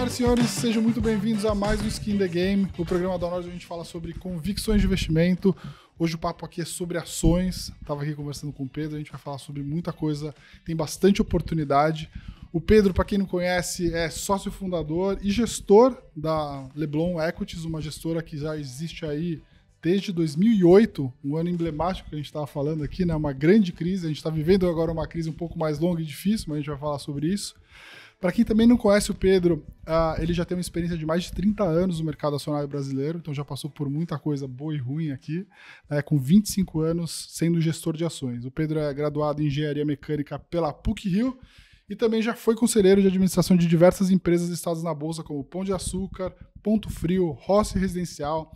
Senhoras e senhores, sejam muito bem-vindos a mais um Skin the Game, o programa da Honor, onde a gente fala sobre convicções de investimento. Hoje o papo aqui é sobre ações. Estava aqui conversando com o Pedro, a gente vai falar sobre muita coisa, tem bastante oportunidade. O Pedro, para quem não conhece, é sócio fundador e gestor da Leblon Equities, uma gestora que já existe aí desde 2008, um ano emblemático que a gente estava falando aqui, né? Uma grande crise. A gente está vivendo agora uma crise um pouco mais longa e difícil, mas a gente vai falar sobre isso. Para quem também não conhece o Pedro, ele já tem uma experiência de mais de 30 anos no mercado acionário brasileiro, então já passou por muita coisa boa e ruim aqui, né, com 25 anos sendo gestor de ações. O Pedro é graduado em Engenharia Mecânica pela PUC-Rio e também já foi conselheiro de administração de diversas empresas listadas na Bolsa, como Pão de Açúcar, Ponto Frio, Rossi Residencial,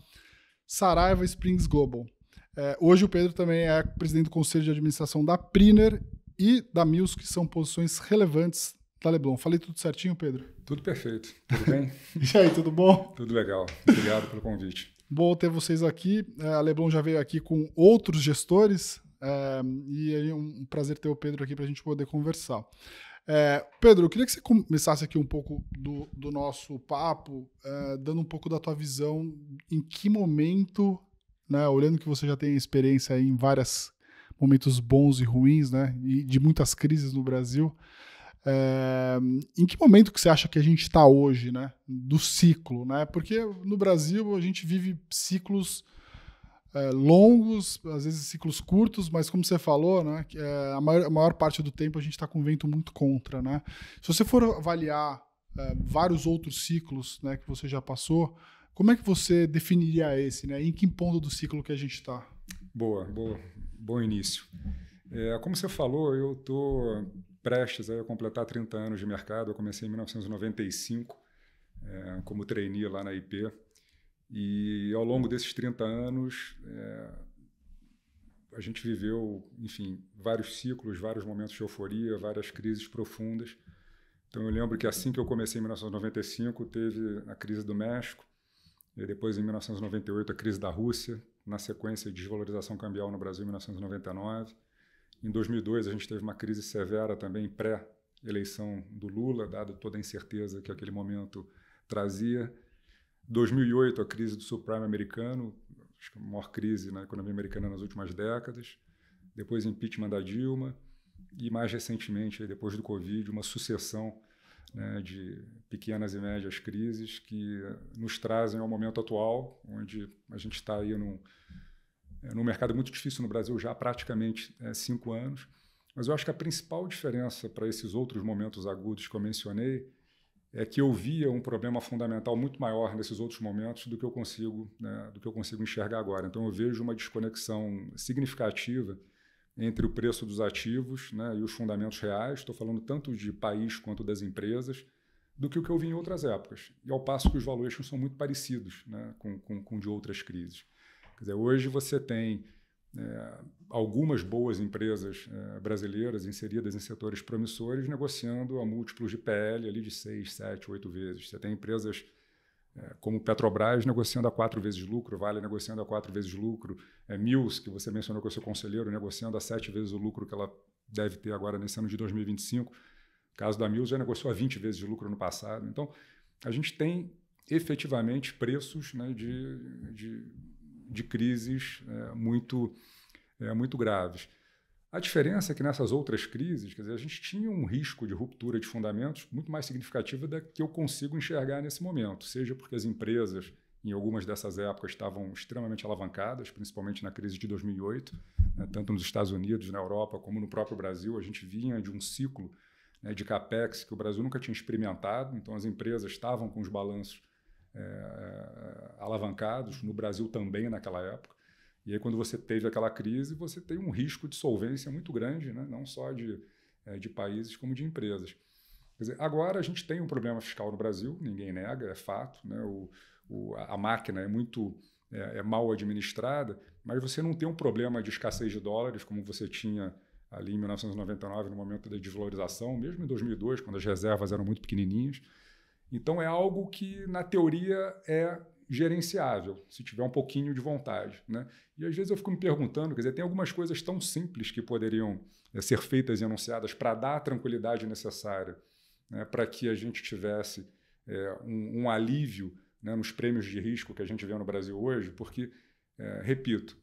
Saraiva Springs Global. Hoje o Pedro também é presidente do Conselho de Administração da Priner e da Mills, que são posições relevantes da Leblon. Falei tudo certinho, Pedro? Tudo perfeito. Tudo bem? E aí, tudo bom? Tudo legal. Obrigado pelo convite. Bom ter vocês aqui. A Leblon já veio aqui com outros gestores e é um prazer ter o Pedro aqui para a gente poder conversar. Pedro, eu queria que você começasse aqui um pouco do nosso papo, dando um pouco da tua visão, em que momento, né, olhando que você já tem experiência em vários momentos bons e ruins, né, e de muitas crises no Brasil, em que momento que você acha que a gente está hoje, né, do ciclo, né? Porque no Brasil a gente vive ciclos longos, às vezes ciclos curtos, mas como você falou, né, a maior parte do tempo a gente está com vento muito contra, né? Se você for avaliar vários outros ciclos, né, que você já passou, como é que você definiria esse, né? Em que ponto do ciclo que a gente está? Bom início. Como você falou, eu estou prestes a completar 30 anos de mercado. Eu comecei em 1995 como trainee lá na IP. E ao longo desses 30 anos, a gente viveu, enfim, vários ciclos, vários momentos de euforia, várias crises profundas. Então eu lembro que assim que eu comecei em 1995, teve a crise do México, e depois em 1998 a crise da Rússia, na sequência de desvalorização cambial no Brasil em 1999. Em 2002, a gente teve uma crise severa também pré-eleição do Lula, dada toda a incerteza que aquele momento trazia. 2008, a crise do subprime americano, acho que a maior crise na economia americana nas últimas décadas. Depois, impeachment da Dilma. E, mais recentemente, depois do Covid, uma sucessão, né, de pequenas e médias crises que nos trazem ao momento atual, onde a gente está aí num mercado muito difícil no Brasil já há praticamente 5 anos. Mas eu acho que a principal diferença para esses outros momentos agudos que eu mencionei é que eu via um problema fundamental muito maior nesses outros momentos do que eu consigo enxergar agora. Então eu vejo uma desconexão significativa entre o preço dos ativos, né, e os fundamentos reais, estou falando tanto de país quanto das empresas, do que o que eu vi em outras épocas. E ao passo que os valuations são muito parecidos, né, com de outras crises. Quer dizer, hoje você tem algumas boas empresas brasileiras inseridas em setores promissores negociando a múltiplos de PL ali de 6, 7, 8 vezes. Você tem empresas como Petrobras negociando a 4 vezes lucro, Vale negociando a 4 vezes lucro, Mills, que você mencionou que é o seu conselheiro, negociando a 7 vezes o lucro que ela deve ter agora nesse ano de 2025. O caso da Mills já negociou a 20 vezes de lucro no passado. Então, a gente tem efetivamente preços, né, de crises muito graves. A diferença é que nessas outras crises, quer dizer, a gente tinha um risco de ruptura de fundamentos muito mais significativo da que eu consigo enxergar nesse momento, seja porque as empresas, em algumas dessas épocas, estavam extremamente alavancadas, principalmente na crise de 2008, né, tanto nos Estados Unidos, na Europa, como no próprio Brasil. A gente vinha de um ciclo, né, de capex que o Brasil nunca tinha experimentado, então as empresas estavam com os balanços alavancados, no Brasil também naquela época. E aí, quando você teve aquela crise, você tem um risco de solvência muito grande, né? Não só de países, como de empresas. Quer dizer, agora a gente tem um problema fiscal no Brasil, ninguém nega, é fato, né? A máquina é muito mal administrada, mas você não tem um problema de escassez de dólares, como você tinha ali em 1999, no momento da desvalorização, mesmo em 2002, quando as reservas eram muito pequenininhas. Então, é algo que, na teoria, é gerenciável, se tiver um pouquinho de vontade, né? E às vezes eu fico me perguntando, quer dizer, tem algumas coisas tão simples que poderiam ser feitas e anunciadas para dar a tranquilidade necessária, né, para que a gente tivesse um alívio, né, nos prêmios de risco que a gente vê no Brasil hoje, porque, repito,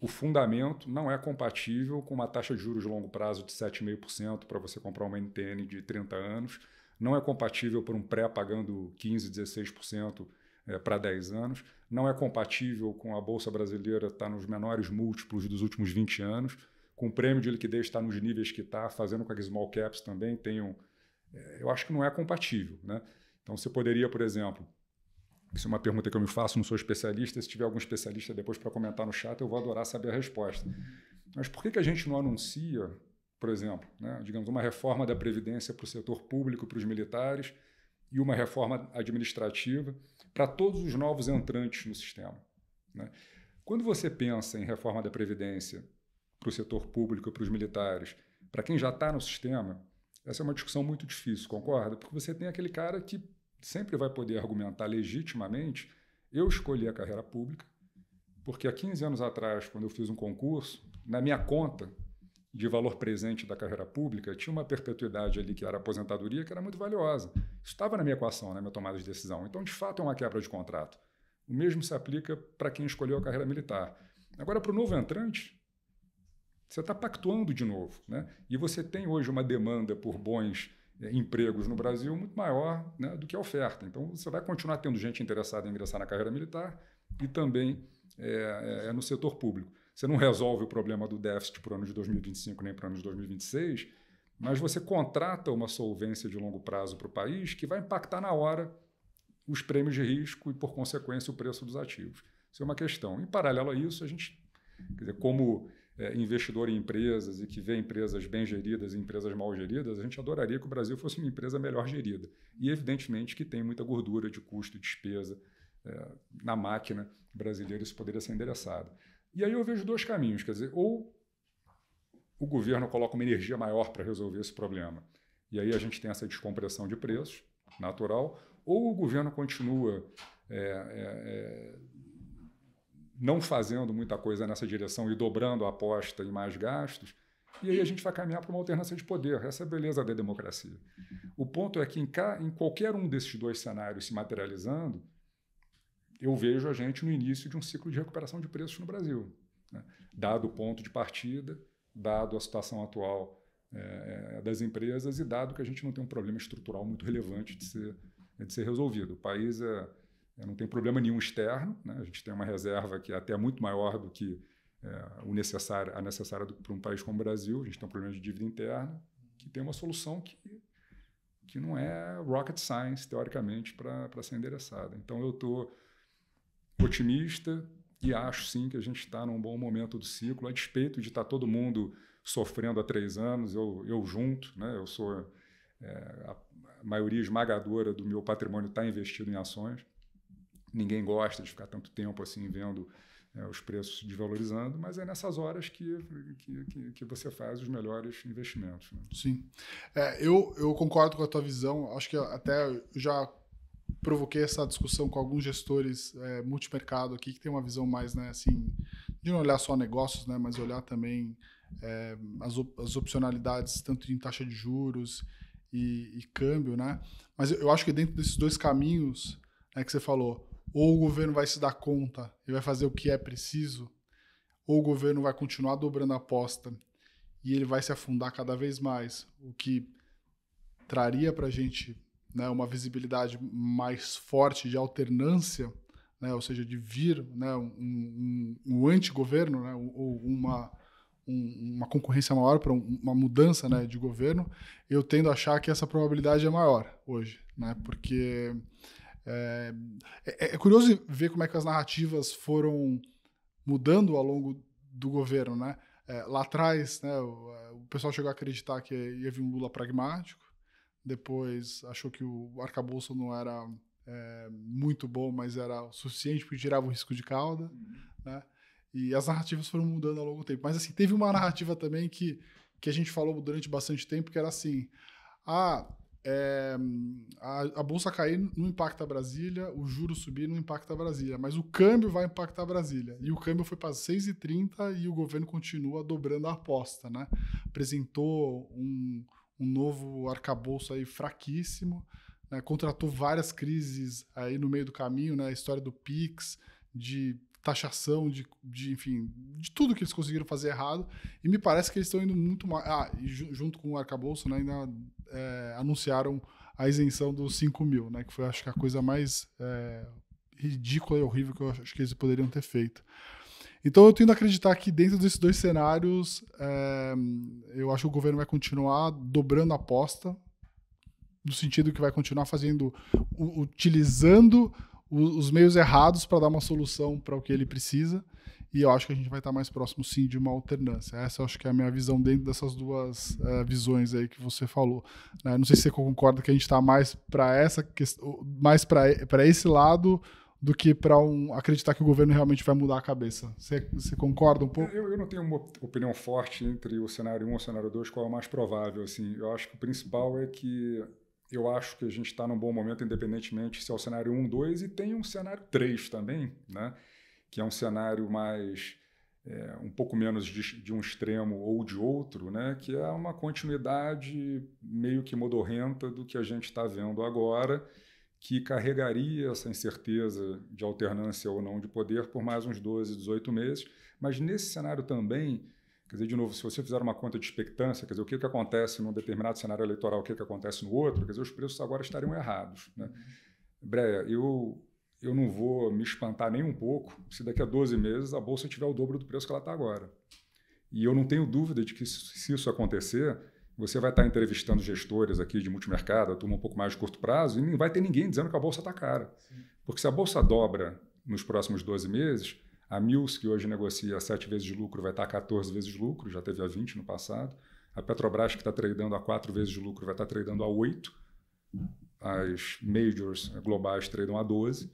o fundamento não é compatível com uma taxa de juros de longo prazo de 7,5% para você comprar uma NTN de 30 anos, não é compatível por um pré pagando 15%, 16% para 10 anos, não é compatível com a Bolsa Brasileira estar nos menores múltiplos dos últimos 20 anos, com o prêmio de liquidez estar nos níveis que está, fazendo com que as small caps também tenham... eu acho que não é compatível, né? Então, você poderia, por exemplo... Isso é uma pergunta que eu me faço, não sou especialista. Se tiver algum especialista depois para comentar no chat, eu vou adorar saber a resposta. Mas por que a gente não anuncia, por exemplo, né, digamos, uma reforma da Previdência para o setor público, para os militares, e uma reforma administrativa para todos os novos entrantes no sistema, né? Quando você pensa em reforma da Previdência para o setor público e para os militares, para quem já está no sistema, essa é uma discussão muito difícil, concorda? Porque você tem aquele cara que sempre vai poder argumentar legitimamente: eu escolhi a carreira pública, porque há 15 anos atrás, quando eu fiz um concurso, na minha conta de valor presente da carreira pública, tinha uma perpetuidade ali que era a aposentadoria, que era muito valiosa. Isso estava na minha equação, na minha tomada de decisão. Então, de fato, é uma quebra de contrato. O mesmo se aplica para quem escolheu a carreira militar. Agora, para o novo entrante, você está pactuando de novo, né? E você tem hoje uma demanda por bons empregos no Brasil muito maior, né, do que a oferta. Então, você vai continuar tendo gente interessada em ingressar na carreira militar e também no setor público. Você não resolve o problema do déficit para o ano de 2025 nem para o ano de 2026, mas você contrata uma solvência de longo prazo para o país que vai impactar na hora os prêmios de risco e, por consequência, o preço dos ativos. Isso é uma questão. Em paralelo a isso, a gente, quer dizer, como investidor em empresas e que vê empresas bem geridas e empresas mal geridas, a gente adoraria que o Brasil fosse uma empresa melhor gerida. E, evidentemente, que tem muita gordura de custo e despesa na máquina brasileira, isso poderia ser endereçado. E aí eu vejo dois caminhos, quer dizer, ou o governo coloca uma energia maior para resolver esse problema, e aí a gente tem essa descompressão de preços natural, ou o governo continua não fazendo muita coisa nessa direção e dobrando a aposta em mais gastos, e aí a gente vai caminhar para uma alternância de poder. Essa é a beleza da democracia. O ponto é que em qualquer um desses dois cenários se materializando, eu vejo a gente no início de um ciclo de recuperação de preços no Brasil, né? Dado o ponto de partida, dado a situação atual das empresas e dado que a gente não tem um problema estrutural muito relevante de ser resolvido. O país não tem problema nenhum externo, né? A gente tem uma reserva que é até muito maior do que a necessária para um país como o Brasil. A gente tem um problema de dívida interna que tem uma solução que não é rocket science, teoricamente, para ser endereçada. Então, eu estou otimista e acho, sim, que a gente está num bom momento do ciclo, a despeito de estar todo mundo sofrendo há 3 anos, eu junto, né? Eu sou a maioria esmagadora do meu patrimônio está investido em ações. Ninguém gosta de ficar tanto tempo assim vendo os preços desvalorizando, mas é nessas horas que você faz os melhores investimentos, né? Sim. Eu concordo com a tua visão. Acho que até eu já provoquei essa discussão com alguns gestores multimercado aqui, que tem uma visão mais, né, assim, de não olhar só negócios, né, mas olhar também as opcionalidades, tanto em taxa de juros e câmbio, né? Mas eu acho que dentro desses dois caminhos, né, que você falou, ou o governo vai se dar conta e vai fazer o que é preciso, ou o governo vai continuar dobrando a aposta e ele vai se afundar cada vez mais, o que traria para a gente, né, uma visibilidade mais forte de alternância, né, ou seja, de vir, né, um antigoverno, né, ou uma concorrência maior para uma mudança, né, de governo. Eu tendo a achar que essa probabilidade é maior hoje, né, porque é curioso ver como é que as narrativas foram mudando ao longo do governo, né? Lá atrás, né, o pessoal chegou a acreditar que ia vir um Lula pragmático, depois achou que o arcabouço não era muito bom, mas era o suficiente porque tirava o risco de cauda, né? E as narrativas foram mudando ao longo do tempo. Mas assim, teve uma narrativa também que a gente falou durante bastante tempo, que era assim: a bolsa cair não impacta Brasília, o juro subir não impacta Brasília, mas o câmbio vai impactar Brasília. E o câmbio foi para 6,30 e o governo continua dobrando a aposta, né? Apresentou um novo arcabouço aí fraquíssimo, né, contratou várias crises aí no meio do caminho, né, a história do Pix, de taxação, enfim, de tudo que eles conseguiram fazer errado, e me parece que eles estão indo muito mais... e junto com o arcabouço, né, ainda anunciaram a isenção dos 5 mil, né, que foi, acho que, a coisa mais ridícula e horrível que eu acho que eles poderiam ter feito. Então eu tendo a acreditar que dentro desses dois cenários, eu acho que o governo vai continuar dobrando a aposta, no sentido que vai continuar utilizando os meios errados para dar uma solução para o que ele precisa, e eu acho que a gente vai estar mais próximo, sim, de uma alternância. Essa eu acho que é a minha visão dentro dessas duas visões aí que você falou. Não sei se você concorda que a gente está mais para essa questão, mais para esse lado do que para acreditar que o governo realmente vai mudar a cabeça. Você concorda um pouco? Eu não tenho uma opinião forte entre o cenário 1 e o cenário 2, qual é o mais provável. Assim. Eu acho que o principal é que eu acho que a gente está num bom momento, independentemente se é o cenário 1, 2, e tem um cenário 3 também, né? Que é um cenário mais, um pouco menos de um extremo ou de outro, né? Que é uma continuidade meio que modorrenta do que a gente está vendo agora, que carregaria essa incerteza de alternância ou não de poder por mais uns 12, 18 meses. Mas nesse cenário também, quer dizer, de novo, se você fizer uma conta de expectância, quer dizer, o que acontece num determinado cenário eleitoral, o que acontece no outro, quer dizer, os preços agora estariam errados, né? Breia, eu não vou me espantar nem um pouco se daqui a 12 meses a Bolsa tiver o dobro do preço que ela está agora. E eu não tenho dúvida de que, se isso acontecer, você vai estar entrevistando gestores aqui de multimercado, a turma um pouco mais de curto prazo, e não vai ter ninguém dizendo que a Bolsa está cara. Sim. Porque se a Bolsa dobra nos próximos 12 meses, a Mills, que hoje negocia 7 vezes de lucro, vai estar a 14 vezes de lucro, já teve a 20 no passado. A Petrobras, que está tradando a 4 vezes de lucro, vai estar tradando a 8. As majors globais tradam a 12.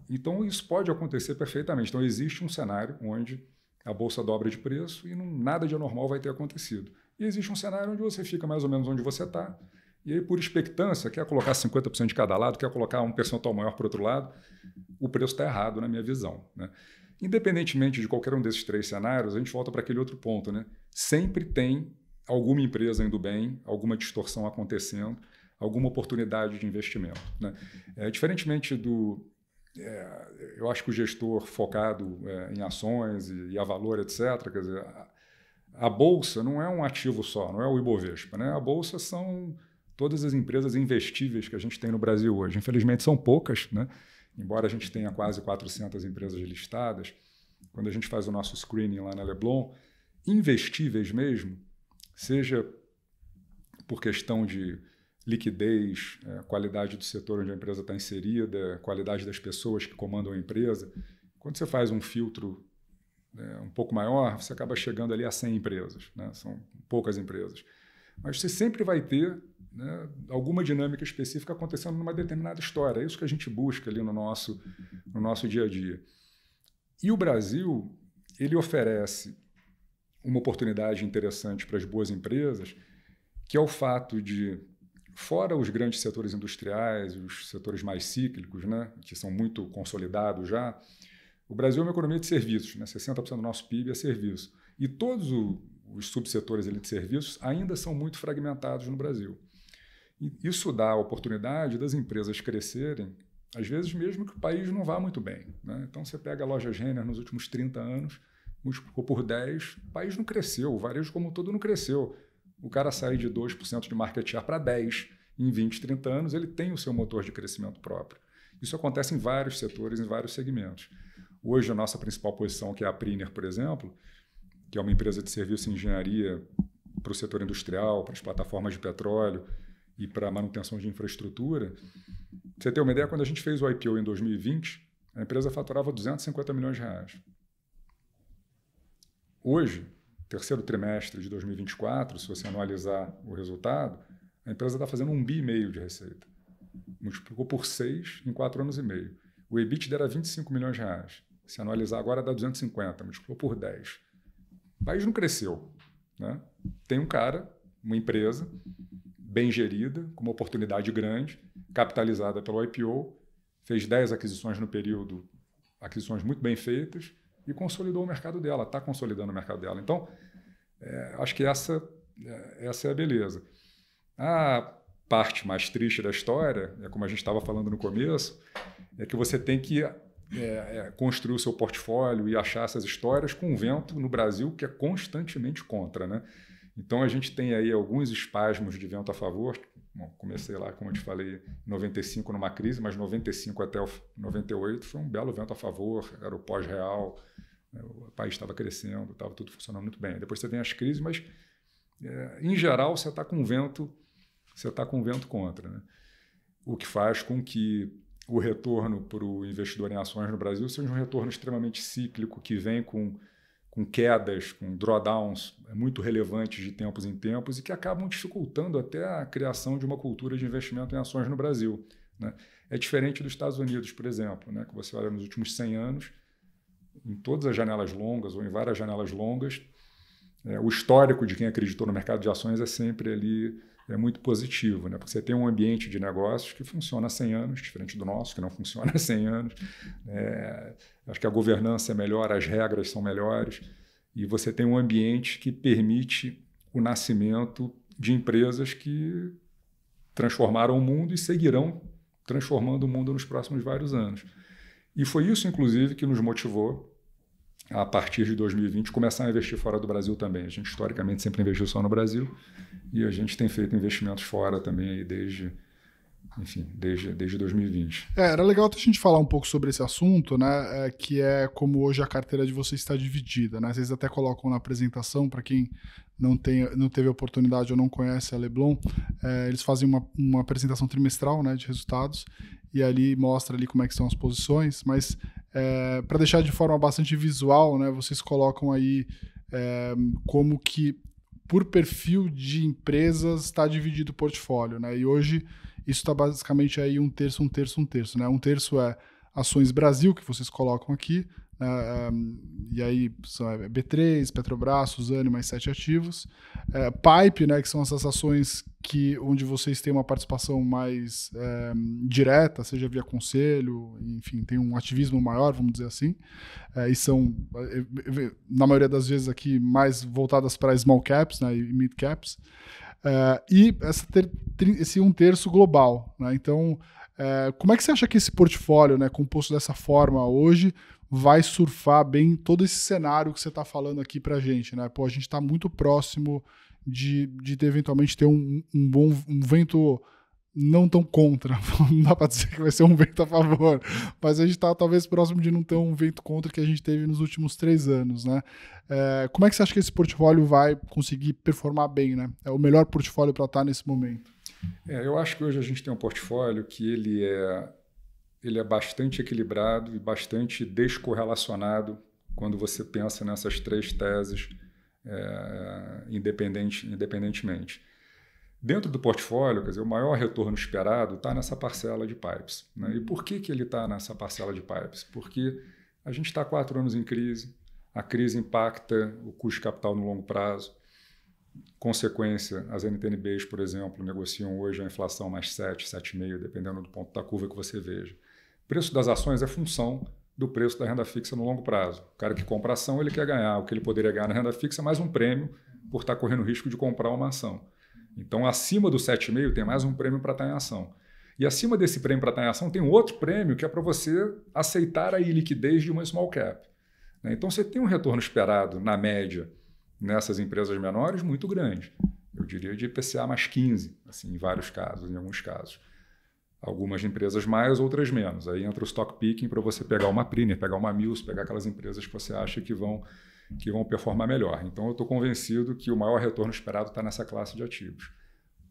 Então, isso pode acontecer perfeitamente. Então, existe um cenário onde a Bolsa dobra de preço e nada de anormal vai ter acontecido. E existe um cenário onde você fica mais ou menos onde você está, e aí, por expectância, quer colocar 50% de cada lado, quer colocar um percentual maior para o outro lado, o preço está errado, na minha visão, né? Independentemente de qualquer um desses 3 cenários, a gente volta para aquele outro ponto, né? Sempre tem alguma empresa indo bem, alguma distorção acontecendo, alguma oportunidade de investimento, né? Diferentemente do... eu acho que o gestor focado em ações e a valor, etc., quer dizer, a Bolsa não é um ativo só, não é o Ibovespa, né? A Bolsa são todas as empresas investíveis que a gente tem no Brasil hoje. Infelizmente são poucas, né? Embora a gente tenha quase 400 empresas listadas, quando a gente faz o nosso screening lá na Leblon, investíveis mesmo, seja por questão de liquidez, qualidade do setor onde a empresa está inserida, qualidade das pessoas que comandam a empresa. Quando você faz um filtro um pouco maior, você acaba chegando ali a 100 empresas, né? São poucas empresas. Mas você sempre vai ter, né, alguma dinâmica específica acontecendo numa determinada história. É isso que a gente busca ali no nosso dia a dia. E o Brasil, ele oferece uma oportunidade interessante para as boas empresas, que é o fato de, fora os grandes setores industriais, os setores mais cíclicos, né, que são muito consolidados já, o Brasil é uma economia de serviços, né? 60% do nosso PIB é serviço. E todos os subsetores ali de serviços ainda são muito fragmentados no Brasil. E isso dá a oportunidade das empresas crescerem, às vezes mesmo que o país não vá muito bem, né? Então você pega a loja Renner nos últimos 30 anos, multiplicou por 10, o país não cresceu, o varejo como um todo não cresceu. O cara sai de 2% de market share para 10% em 20, 30 anos, ele tem o seu motor de crescimento próprio. Isso acontece em vários setores, em vários segmentos. Hoje, a nossa principal posição, que é a Priner, por exemplo, que é uma empresa de serviço e engenharia para o setor industrial, para as plataformas de petróleo e para a manutenção de infraestrutura. Pra você ter uma ideia, quando a gente fez o IPO em 2020, a empresa faturava 250 milhões de reais. Hoje, terceiro trimestre de 2024, se você analisar o resultado, a empresa está fazendo 1,5 bi de receita. Multiplicou por 6 em 4 anos e meio. O EBITDA era 25 milhões de reais. Se analisar agora, dá 250, multiplicou por 10. O país não cresceu, né? Tem um cara, uma empresa, bem gerida, com uma oportunidade grande, capitalizada pelo IPO, fez 10 aquisições no período, aquisições muito bem feitas, e consolidou o mercado dela, está consolidando o mercado dela. Então, acho que essa é a beleza. parte mais triste da história, como a gente estava falando no começo, é que você tem que construir o seu portfólio e achar essas histórias com um vento no Brasil que é constantemente contra, né? Então, a gente tem aí alguns espasmos de vento a favor. Bom, comecei lá, como eu te falei, em 95 numa crise, mas 95 até 98 foi um belo vento a favor, era o pós-real, o país estava crescendo, estava tudo funcionando muito bem. Depois você tem as crises, mas, em geral, você está com vento contra, né? O que faz com que o retorno para o investidor em ações no Brasil seja um retorno extremamente cíclico, que vem com quedas, com drawdowns muito relevantes de tempos em tempos e que acabam dificultando até a criação de uma cultura de investimento em ações no Brasil, né? É diferente dos Estados Unidos, por exemplo, né? Que você olha nos últimos 100 anos, em todas as janelas longas ou em várias janelas longas, o histórico de quem acreditou no mercado de ações é sempre ali muito positivo, né? Porque você tem um ambiente de negócios que funciona há 100 anos, diferente do nosso, que não funciona há 100 anos. Acho que a governança é melhor, as regras são melhores, e você tem um ambiente que permite o nascimento de empresas que transformaram o mundo e seguirão transformando o mundo nos próximos vários anos. E foi isso, inclusive, que nos motivou, a partir de 2020, começar a investir fora do Brasil também. A gente, historicamente, sempre investiu só no Brasil e a gente tem feito investimentos fora também aí desde 2020. Era legal a gente falar um pouco sobre esse assunto, né? Que é como hoje a carteira de vocês está dividida, né? Vocês até colocam na apresentação, para quem não teve a oportunidade ou não conhece a Leblon, eles fazem uma apresentação trimestral, né, de resultados, e ali mostra ali como é que são as posições, mas para deixar de forma bastante visual, né, vocês colocam aí como que por perfil de empresas está dividido o portfólio, né? E hoje isso está basicamente aí um terço, né? Um terço é ações Brasil, que vocês colocam aqui, e aí são B3, Petrobras, Suzano, mais 7 ativos. Pipe, né, que são essas ações onde vocês têm uma participação mais direta, seja via conselho, enfim, tem um ativismo maior, vamos dizer assim, e são, na maioria das vezes aqui, mais voltadas para small caps, né, e mid caps. E esse um terço global, né? Então, como é que você acha que esse portfólio, né, composto dessa forma hoje, vai surfar bem todo esse cenário que você está falando aqui para a gente, né? Pô, a gente está muito próximo de eventualmente ter um vento não tão contra, não dá para dizer que vai ser um vento a favor, mas a gente está talvez próximo de não ter um vento contra que a gente teve nos últimos 3 anos, né? Como é que você acha que esse portfólio vai conseguir performar bem, né? É o melhor portfólio para estar nesse momento? Eu acho que hoje a gente tem um portfólio que ele é bastante equilibrado e bastante descorrelacionado quando você pensa nessas 3 teses independentemente. Dentro do portfólio, quer dizer, o maior retorno esperado está nessa parcela de pipes, né? E por que ele está nessa parcela de pipes? Porque a gente está 4 anos em crise, a crise impacta o custo de capital no longo prazo. Consequência, as NTNBs, por exemplo, negociam hoje a inflação mais 7, 7,5, dependendo do ponto da curva que você veja. O preço das ações é função do preço da renda fixa no longo prazo. O cara que compra ação, ele quer ganhar o que ele poderia ganhar na renda fixa, mais um prêmio por estar correndo o risco de comprar uma ação. Então, acima do 7,5 tem mais um prêmio para estar em ação. E acima desse prêmio para estar em ação tem um outro prêmio que é para você aceitar a iliquidez de uma small cap, né? Então, você tem um retorno esperado, na média, nessas empresas menores, muito grande. Eu diria de IPCA mais 15, assim, em vários casos, em alguns casos. Algumas empresas mais, outras menos. Aí entra o stock picking para você pegar uma Priner, pegar uma Mills, pegar aquelas empresas que você acha que vão performar melhor. Então, eu estou convencido que o maior retorno esperado está nessa classe de ativos.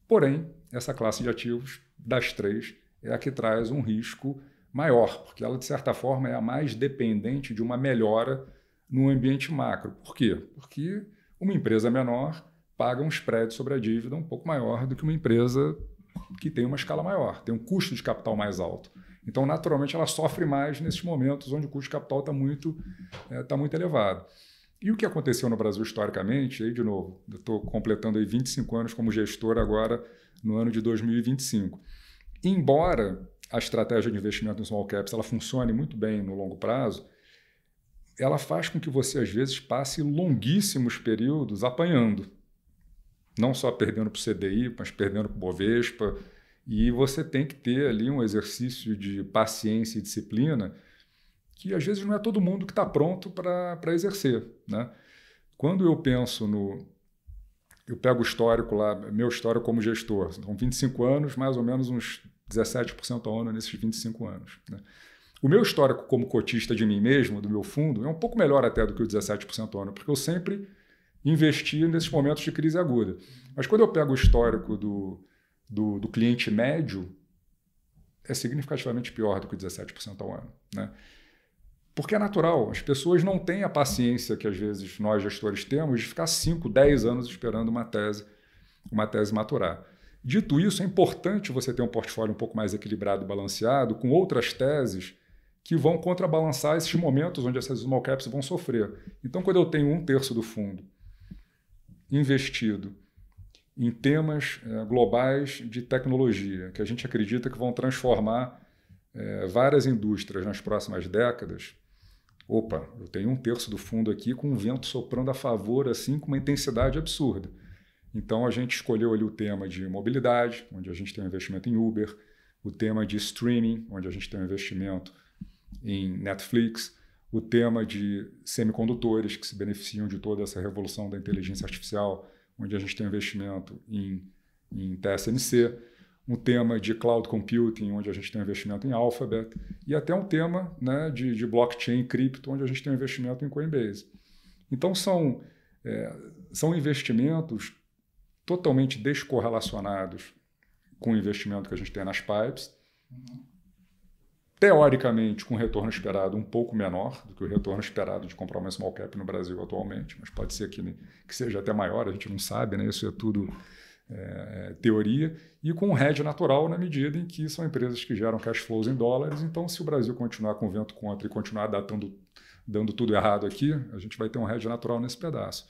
Porém, essa classe de ativos, das 3, é a que traz um risco maior, porque ela, de certa forma, é a mais dependente de uma melhora no ambiente macro. Por quê? Porque uma empresa menor paga um spread sobre a dívida um pouco maior do que uma empresa que tem uma escala maior, tem um custo de capital mais alto. Então, naturalmente, ela sofre mais nesses momentos onde o custo de capital está muito elevado. E o que aconteceu no Brasil historicamente, aí de novo, eu estou completando aí 25 anos como gestor agora no ano de 2025. Embora a estratégia de investimento em small caps ela funcione muito bem no longo prazo, ela faz com que você, às vezes, passe longuíssimos períodos apanhando. não só perdendo para o CDI, mas perdendo para o Bovespa. E você tem que ter ali um exercício de paciência e disciplina que às vezes não é todo mundo que está pronto para exercer, né? Quando eu penso eu pego o histórico lá, meu histórico como gestor, são 25 anos, mais ou menos uns 17% ao ano nesses 25 anos, né? O meu histórico como cotista de mim mesmo, do meu fundo, é um pouco melhor até do que o 17% ao ano, porque eu sempre investi nesses momentos de crise aguda. Mas quando eu pego o histórico do cliente médio, é significativamente pior do que 17% ao ano, né? Porque é natural, as pessoas não têm a paciência que às vezes nós gestores temos de ficar 5, 10 anos esperando uma tese maturar. Dito isso, é importante você ter um portfólio um pouco mais equilibrado e balanceado, com outras teses que vão contrabalançar esses momentos onde essas small caps vão sofrer. Então, quando eu tenho 1/3 do fundo investido em temas globais de tecnologia, que a gente acredita que vão transformar várias indústrias nas próximas décadas, eu tenho 1/3 do fundo aqui com um vento soprando a favor, assim, com uma intensidade absurda. Então, a gente escolheu ali o tema de mobilidade, onde a gente tem um investimento em Uber, o tema de streaming, onde a gente tem um investimento em Netflix, o tema de semicondutores, que se beneficiam de toda essa revolução da inteligência artificial, onde a gente tem um investimento em TSMC, um tema de cloud computing, onde a gente tem um investimento em Alphabet, e até um tema, né, de blockchain e cripto, onde a gente tem um investimento em Coinbase. Então, são investimentos totalmente descorrelacionados com o investimento que a gente tem nas pipes, teoricamente com retorno esperado um pouco menor do que o retorno esperado de comprar uma small cap no Brasil atualmente, mas pode ser que seja até maior, a gente não sabe, né? Isso é tudo teoria, e com um hedge natural na medida em que são empresas que geram cash flows em dólares. Então, se o Brasil continuar com o vento contra e continuar dando tudo errado aqui, a gente vai ter um hedge natural nesse pedaço.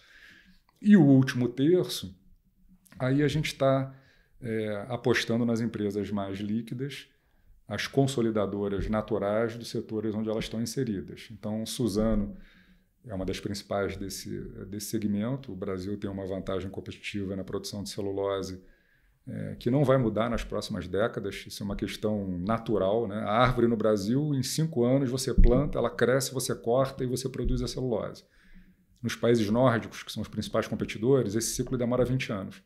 E o último terço, aí a gente está apostando nas empresas mais líquidas, as consolidadoras naturais dos setores onde elas estão inseridas. Então, Suzano é uma das principais desse segmento. O Brasil tem uma vantagem competitiva na produção de celulose que não vai mudar nas próximas décadas. Isso é uma questão natural, né? A árvore no Brasil, em 5 anos, você planta, ela cresce, você corta e você produz a celulose. Nos países nórdicos, que são os principais competidores, esse ciclo demora 20 anos.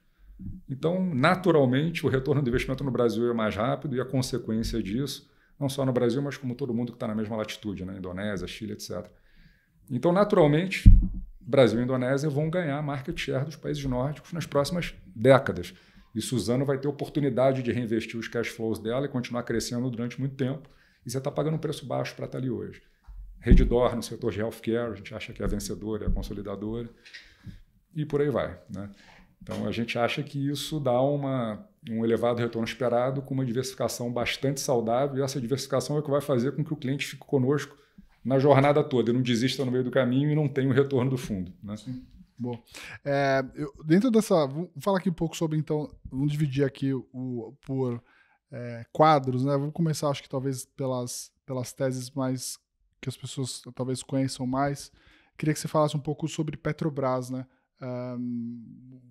Então, naturalmente, o retorno do investimento no Brasil é mais rápido e a consequência disso, não só no Brasil, mas como todo mundo que está na mesma latitude, né? Indonésia, Chile, etc. Então, naturalmente, Brasil e Indonésia vão ganhar market share dos países nórdicos nas próximas décadas. E Suzano vai ter oportunidade de reinvestir os cash flows dela e continuar crescendo durante muito tempo. E você está pagando um preço baixo para estar ali hoje. Redditor no setor de healthcare, a gente acha que é a vencedora, é a consolidadora. E por aí vai, né? Então, a gente acha que isso dá um elevado retorno esperado com uma diversificação bastante saudável. E essa diversificação é o que vai fazer com que o cliente fique conosco na jornada toda, não desista no meio do caminho e não tenha o retorno do fundo, né? Sim. Bom, dentro dessa, vamos falar aqui um pouco sobre, então, vamos dividir aqui por quadros, né? Vamos começar, acho que talvez pelas teses mais que as pessoas talvez conheçam mais. Queria que você falasse um pouco sobre Petrobras, né?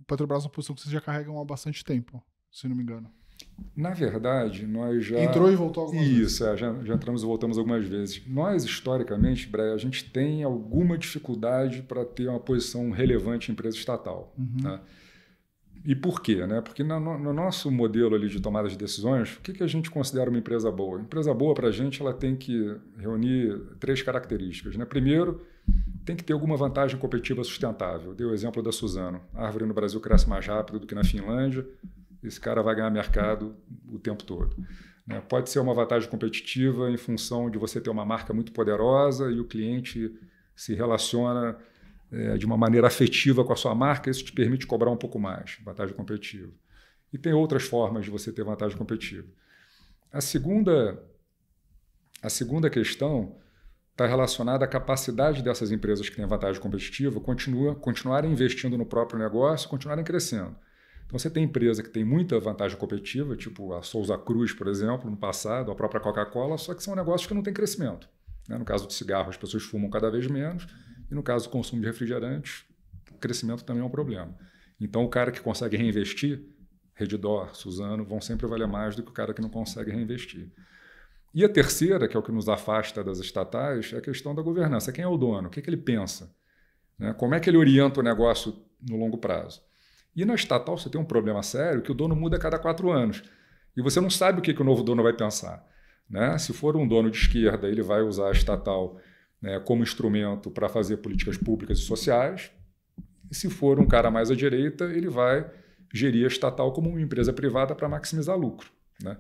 Petrobras é uma posição que vocês já carregam há bastante tempo, se não me engano. Na verdade, nós já... Entrou e voltou algumas vezes. Isso, já entramos e voltamos algumas vezes. Nós, historicamente, Breia, a gente tem alguma dificuldade para ter uma posição relevante em empresa estatal. Uhum. Né? E por quê? Né? Porque no nosso modelo ali de tomada de decisões, o que a gente considera uma empresa boa? Empresa boa, para a gente, ela tem que reunir 3 características. Né? Primeiro, tem que ter alguma vantagem competitiva sustentável. Eu dei o exemplo da Suzano. A árvore no Brasil cresce mais rápido do que na Finlândia. Esse cara vai ganhar mercado o tempo todo. Né? Pode ser uma vantagem competitiva em função de você ter uma marca muito poderosa e o cliente se relaciona de uma maneira afetiva com a sua marca, isso te permite cobrar um pouco mais, vantagem competitiva. E tem outras formas de você ter vantagem competitiva. A segunda questão está relacionada à capacidade dessas empresas que têm vantagem competitiva continuarem investindo no próprio negócio, continuarem crescendo. Então, você tem empresa que tem muita vantagem competitiva, tipo a Souza Cruz, por exemplo, no passado, a própria Coca-Cola, só que são negócios que não têm crescimento. Né? No caso do cigarro, as pessoas fumam cada vez menos, e no caso do consumo de refrigerantes, o crescimento também é um problema. Então, o cara que consegue reinvestir, Redditor, Suzano, vão sempre valer mais do que o cara que não consegue reinvestir. E a terceira, que é o que nos afasta das estatais, é a questão da governança. Quem é o dono? O que ele pensa? Né? Como é que ele orienta o negócio no longo prazo? E na estatal você tem um problema sério que o dono muda a cada 4 anos. E você não sabe o que o novo dono vai pensar. Né? Se for um dono de esquerda, ele vai usar a estatal, né, como instrumento para fazer políticas públicas e sociais. E se for um cara mais à direita, ele vai gerir a estatal como uma empresa privada para maximizar lucro. Né?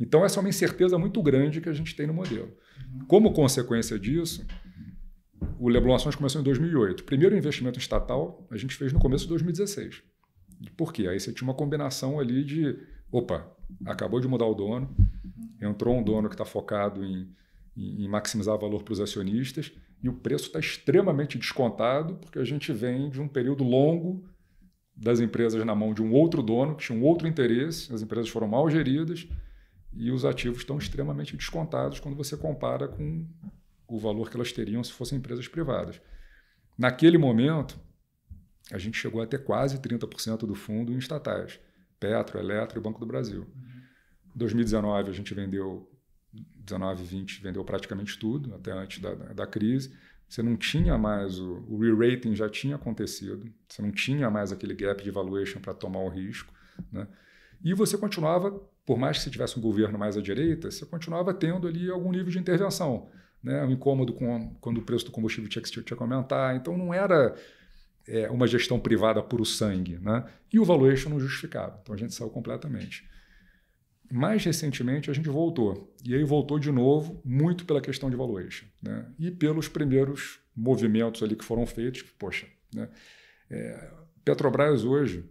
Então, essa é uma incerteza muito grande que a gente tem no modelo. Como consequência disso, o Leblon Ações começou em 2008. O primeiro investimento estatal a gente fez no começo de 2016. Por quê? Aí você tinha uma combinação ali de, acabou de mudar o dono, entrou um dono que está focado em maximizar valor para os acionistas e o preço está extremamente descontado porque a gente vem de um período longo das empresas na mão de um outro dono, que tinha um outro interesse, as empresas foram mal geridas e os ativos estão extremamente descontados quando você compara com o valor que elas teriam se fossem empresas privadas. Naquele momento, a gente chegou a ter quase 30% do fundo em estatais, Petro, Eletro e Banco do Brasil. Em 2019, a gente vendeu, 19 e 20, vendeu praticamente tudo, até antes da crise. Você não tinha mais, o re-rating já tinha acontecido, você não tinha mais aquele gap de valuation para tomar o risco. Né? E você continuava, por mais que você tivesse um governo mais à direita, você continuava tendo ali algum nível de intervenção. Né? Um incômodo quando o preço do combustível tinha que aumentar. Então, não era uma gestão privada puro sangue. Né? E o valuation não justificava. Então, a gente saiu completamente. Mais recentemente, a gente voltou. E aí voltou de novo, muito pela questão de valuation. Né? E pelos primeiros movimentos ali que foram feitos. Poxa, né? Petrobras hoje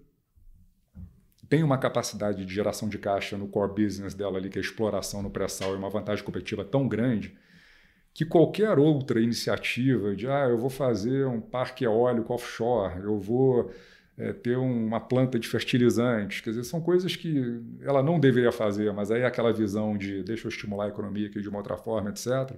tem uma capacidade de geração de caixa no core business dela ali, que é a exploração no pré-sal, e uma vantagem competitiva tão grande que qualquer outra iniciativa de eu vou fazer um parque eólico offshore, eu vou ter uma planta de fertilizantes, quer dizer, são coisas que ela não deveria fazer, mas aí é aquela visão de deixa eu estimular a economia aqui de uma outra forma, etc.,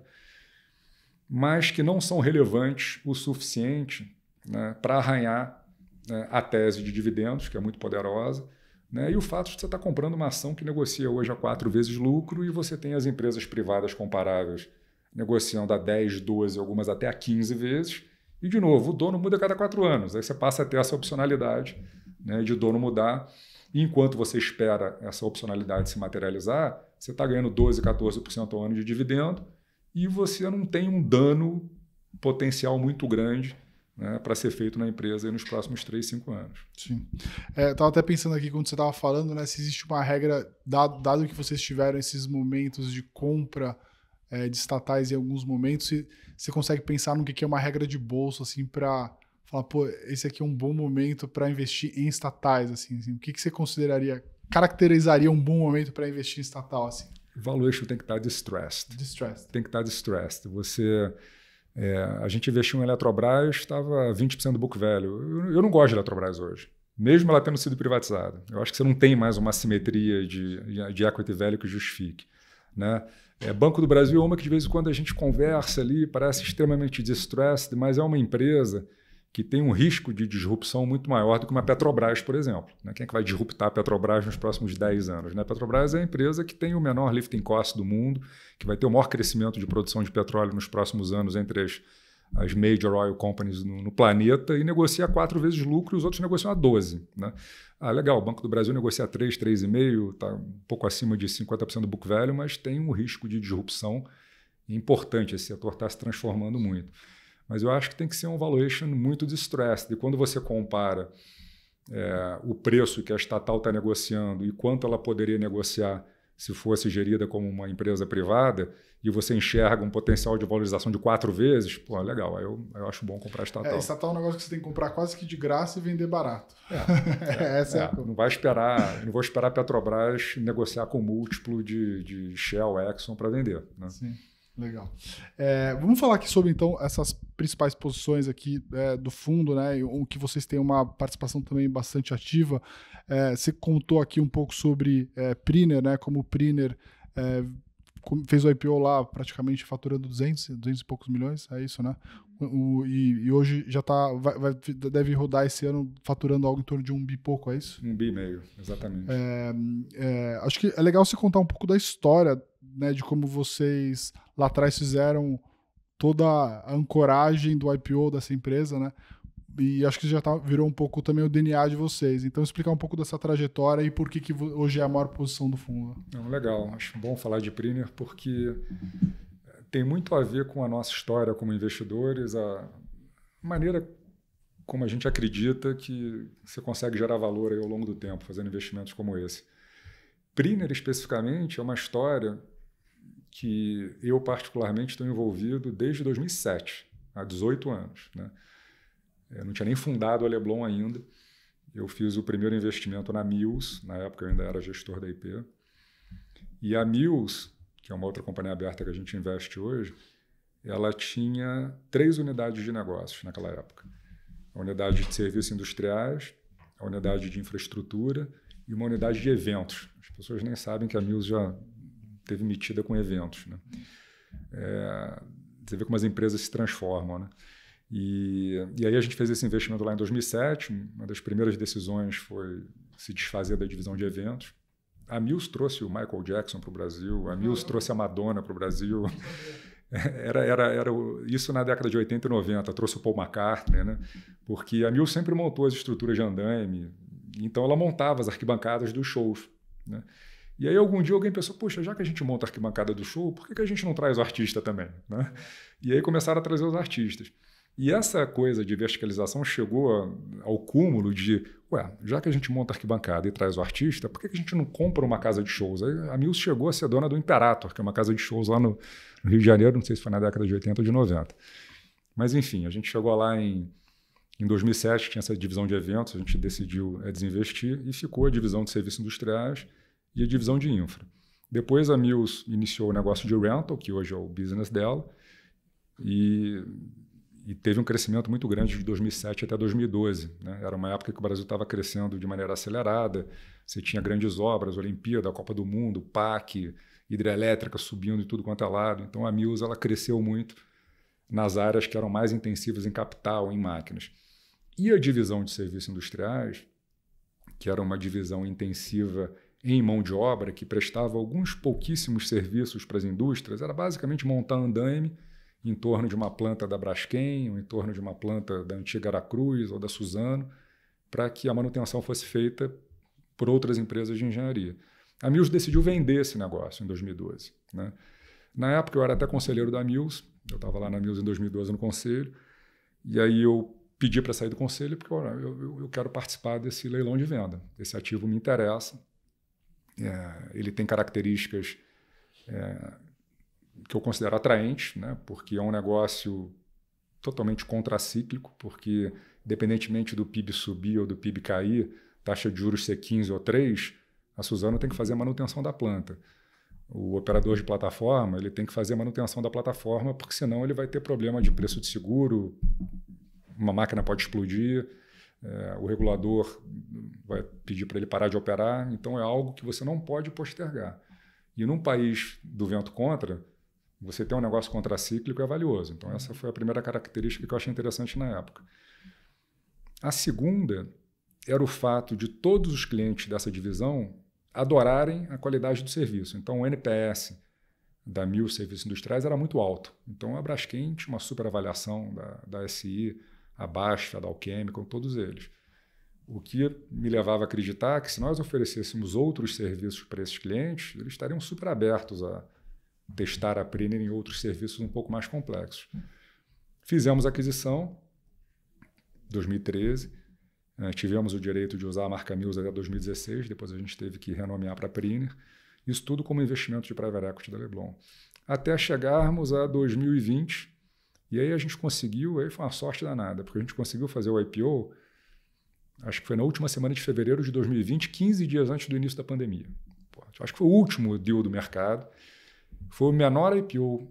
mas que não são relevantes o suficiente, né, para arranhar, né, a tese de dividendos, que é muito poderosa, né, e o fato de você estar comprando uma ação que negocia hoje a 4 vezes lucro e você tem as empresas privadas comparáveis negociando a 10, 12, algumas até a 15 vezes. E, de novo, o dono muda a cada 4 anos. Aí você passa a ter essa opcionalidade, né, de dono mudar. E enquanto você espera essa opcionalidade se materializar, você está ganhando 12%, 14% ao ano de dividendo e você não tem um dano potencial muito grande, né, para ser feito na empresa nos próximos 3, 5 anos. Sim. Estava até pensando aqui quando você estava falando, né, se existe uma regra, dado que vocês tiveram esses momentos de compra de estatais em alguns momentos, você consegue pensar no que é uma regra de bolsa, assim, para falar, esse aqui é um bom momento para investir em estatais, assim. O que você caracterizaria um bom momento para investir em estatal, assim? Valuation tem que estar distressed. Tem que estar distressed. A gente investiu em Eletrobras, estava 20% do book value. Eu não gosto de Eletrobras hoje, mesmo ela tendo sido privatizada. Eu acho que você não tem mais uma simetria de equity value que justifique. Né? Banco do Brasil é uma que de vez em quando a gente conversa ali, parece extremamente distressed, mas é uma empresa que tem um risco de disrupção muito maior do que uma Petrobras, por exemplo. Né? Quem é que vai disruptar a Petrobras nos próximos 10 anos? Né? A Petrobras é a empresa que tem o menor lifting cost do mundo, que vai ter o maior crescimento de produção de petróleo nos próximos anos entre as major oil companies no planeta e negocia 4 vezes lucro e os outros negociam a 12. Né? Legal, o Banco do Brasil negocia 3, 3,5, está um pouco acima de 50% do book value, mas tem um risco de disrupção importante. Esse setor está se transformando muito. Mas eu acho que tem que ser um valuation muito distressed. E quando você compara o preço que a estatal está negociando e quanto ela poderia negociar se fosse gerida como uma empresa privada, e você enxerga um potencial de valorização de 4 vezes, legal, aí eu acho bom comprar estatal. Estatal é um negócio que você tem que comprar quase que de graça e vender barato. Não vou esperar a Petrobras negociar com múltiplo de Shell, Exxon para vender. Né? Sim. Legal. Vamos falar aqui sobre, então, essas principais posições aqui do fundo, né? O que vocês têm uma participação também bastante ativa. Você contou aqui um pouco sobre Priner, né? Como o Priner fez o IPO lá praticamente faturando 200 e poucos milhões, é isso, né? E hoje já deve rodar esse ano faturando algo em torno de 1 bi e pouco, é isso? 1,5 bi, exatamente. Acho que é legal você contar um pouco da história, né, de como vocês lá atrás fizeram toda a ancoragem do IPO dessa empresa, né? E acho que já virou um pouco também o DNA de vocês. Então, explicar um pouco dessa trajetória e por que hoje é a maior posição do fundo. Legal, acho bom falar de Priner porque tem muito a ver com a nossa história como investidores, a maneira como a gente acredita que você consegue gerar valor aí ao longo do tempo, fazendo investimentos como esse. Priner, especificamente, é uma história que eu, particularmente, estou envolvido desde 2007, há 18 anos, né? Eu não tinha nem fundado a Leblon ainda. Eu fiz o primeiro investimento na Mills, na época eu ainda era gestor da IP. E a Mills, que é uma outra companhia aberta que a gente investe hoje, ela tinha 3 unidades de negócios naquela época. A unidade de serviços industriais, a unidade de infraestrutura e uma unidade de eventos. As pessoas nem sabem que a Mills já teve metida com eventos, né? Você vê como as empresas se transformam, né? E aí a gente fez esse investimento lá em 2007. Uma das primeiras decisões foi se desfazer da divisão de eventos. A Mills trouxe o Michael Jackson para o Brasil, a Mills trouxe a Madonna para o Brasil. Era isso na década de 80 e 90, trouxe o Paul McCartney, né? Porque a Mills sempre montou as estruturas de andaime, então ela montava as arquibancadas dos shows, né? E aí algum dia alguém pensou, puxa, já que a gente monta a arquibancada do show, por que a gente não traz o artista também, né? E aí começaram a trazer os artistas. E essa coisa de verticalização chegou ao cúmulo de, já que a gente monta a arquibancada e traz o artista, por que a gente não compra uma casa de shows? Aí a Mills chegou a ser dona do Imperator, que é uma casa de shows lá no Rio de Janeiro, não sei se foi na década de 80 ou de 90. Mas enfim, a gente chegou lá em 2007, tinha essa divisão de eventos, a gente decidiu desinvestir e ficou a divisão de serviços industriais e a divisão de infra. Depois a Mills iniciou o negócio de rental, que hoje é o business dela, e teve um crescimento muito grande de 2007 até 2012, né? Era uma época que o Brasil estava crescendo de maneira acelerada, você tinha grandes obras, Olimpíada, Copa do Mundo, PAC, hidrelétrica subindo de tudo quanto é lado. Então a Mills ela cresceu muito nas áreas que eram mais intensivas em capital, em máquinas. E a divisão de serviços industriais, que era uma divisão intensiva em mão de obra, que prestava alguns pouquíssimos serviços para as indústrias, era basicamente montar andaime em torno de uma planta da Braskem, ou em torno de uma planta da antiga Aracruz ou da Suzano, para que a manutenção fosse feita por outras empresas de engenharia. A Mills decidiu vender esse negócio em 2012, né? Na época eu era até conselheiro da Mills, eu estava lá na Mills em 2012 no conselho, e aí eu pedi para sair do conselho porque eu quero participar desse leilão de venda. Esse ativo me interessa, ele tem características que eu considero atraentes, né? Porque é um negócio totalmente contracíclico, porque independentemente do PIB subir ou do PIB cair, taxa de juros ser 15 ou 3, a Suzano tem que fazer a manutenção da planta. O operador de plataforma ele tem que fazer a manutenção da plataforma, porque senão ele vai ter problema de preço de seguro, uma máquina pode explodir, o regulador vai pedir para ele parar de operar, então é algo que você não pode postergar. E num país do vento contra, você ter um negócio contracíclico é valioso. Então essa foi a primeira característica que eu achei interessante na época. A segunda era o fato de todos os clientes dessa divisão adorarem a qualidade do serviço. Então o NPS da Mills Serviços Industriais era muito alto. Então a Braskem tinha uma super avaliação da SI, a Basf, da Alchemical, todos eles. O que me levava a acreditar que se nós oferecêssemos outros serviços para esses clientes, eles estariam super abertos a testar a Priner em outros serviços um pouco mais complexos. Fizemos a aquisição em 2013, tivemos o direito de usar a marca Mills até 2016, depois a gente teve que renomear para Priner, isso tudo como investimento de private equity da Leblon. Até chegarmos a 2020, e aí a gente conseguiu, aí foi uma sorte danada, porque a gente conseguiu fazer o IPO, acho que foi na última semana de fevereiro de 2020, 15 dias antes do início da pandemia. Acho que foi o último deal do mercado. Foi o menor IPO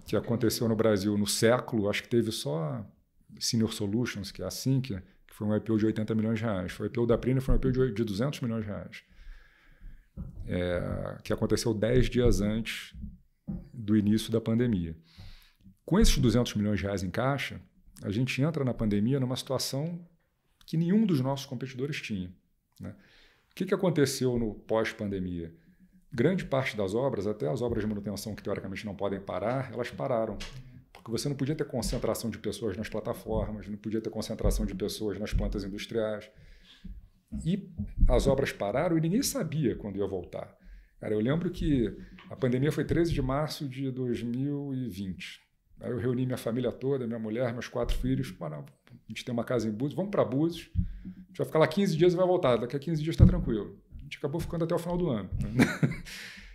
que aconteceu no Brasil no século. Acho que teve só Senior Solutions, que é a Sinqia, que foi um IPO de 80 milhões de reais. Foi o IPO da Priner, foi um IPO de 200 milhões de reais. que aconteceu 10 dias antes do início da pandemia. Com esses 200 milhões de reais em caixa, a gente entra na pandemia numa situação que nenhum dos nossos competidores tinha, né? O que aconteceu no pós-pandemia? Grande parte das obras, até as obras de manutenção que teoricamente não podem parar, elas pararam. Porque você não podia ter concentração de pessoas nas plataformas, não podia ter concentração de pessoas nas plantas industriais. E as obras pararam e ninguém sabia quando ia voltar. Cara, eu lembro que a pandemia foi 13 de março de 2020. Aí eu reuni minha família toda, minha mulher, meus 4 filhos. A gente tem uma casa em Búzios, vamos para Búzios. A gente vai ficar lá 15 dias e vai voltar. Daqui a 15 dias está tranquilo. A gente acabou ficando até o final do ano.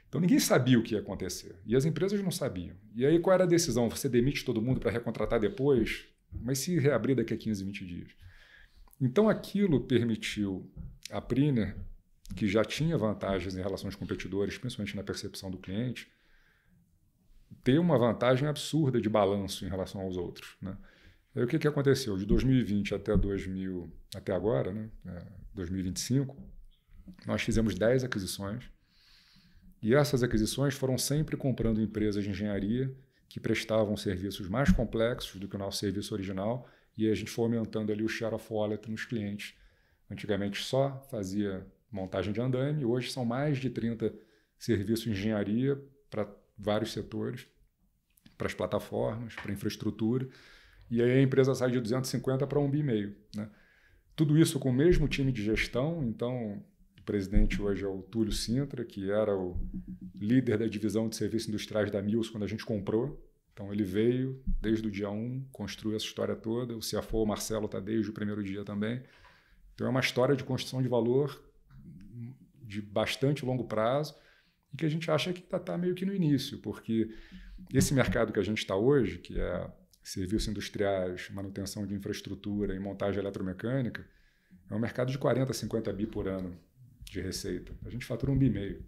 Então ninguém sabia o que ia acontecer. E as empresas não sabiam. E aí qual era a decisão? Você demite todo mundo para recontratar depois? Mas se reabrir daqui a 15, 20 dias? Então aquilo permitiu a Priner, que já tinha vantagens em relação aos competidores, principalmente na percepção do cliente, ter uma vantagem absurda de balanço em relação aos outros, né? Aí o que aconteceu? De 2020 até agora, né, 2025, nós fizemos 10 aquisições e essas aquisições foram sempre comprando empresas de engenharia que prestavam serviços mais complexos do que o nosso serviço original e a gente foi aumentando ali o share of wallet nos clientes. Antigamente só fazia montagem de andaime, hoje são mais de 30 serviços de engenharia para vários setores, para as plataformas, para a infraestrutura, e aí a empresa sai de 250 para 1,5 bi, né? Tudo isso com o mesmo time de gestão. Então o presidente hoje é o Túlio Sintra, que era o líder da divisão de serviços industriais da Mills quando a gente comprou. Então ele veio desde o dia 1, construiu essa história toda. O CFO, o Marcelo, está desde o primeiro dia também. Então é uma história de construção de valor de bastante longo prazo e que a gente acha que está meio que no início, porque esse mercado que a gente está hoje, que é serviços industriais, manutenção de infraestrutura e montagem eletromecânica, é um mercado de 40, 50 bi por ano de receita. A gente fatura 1,5 bi.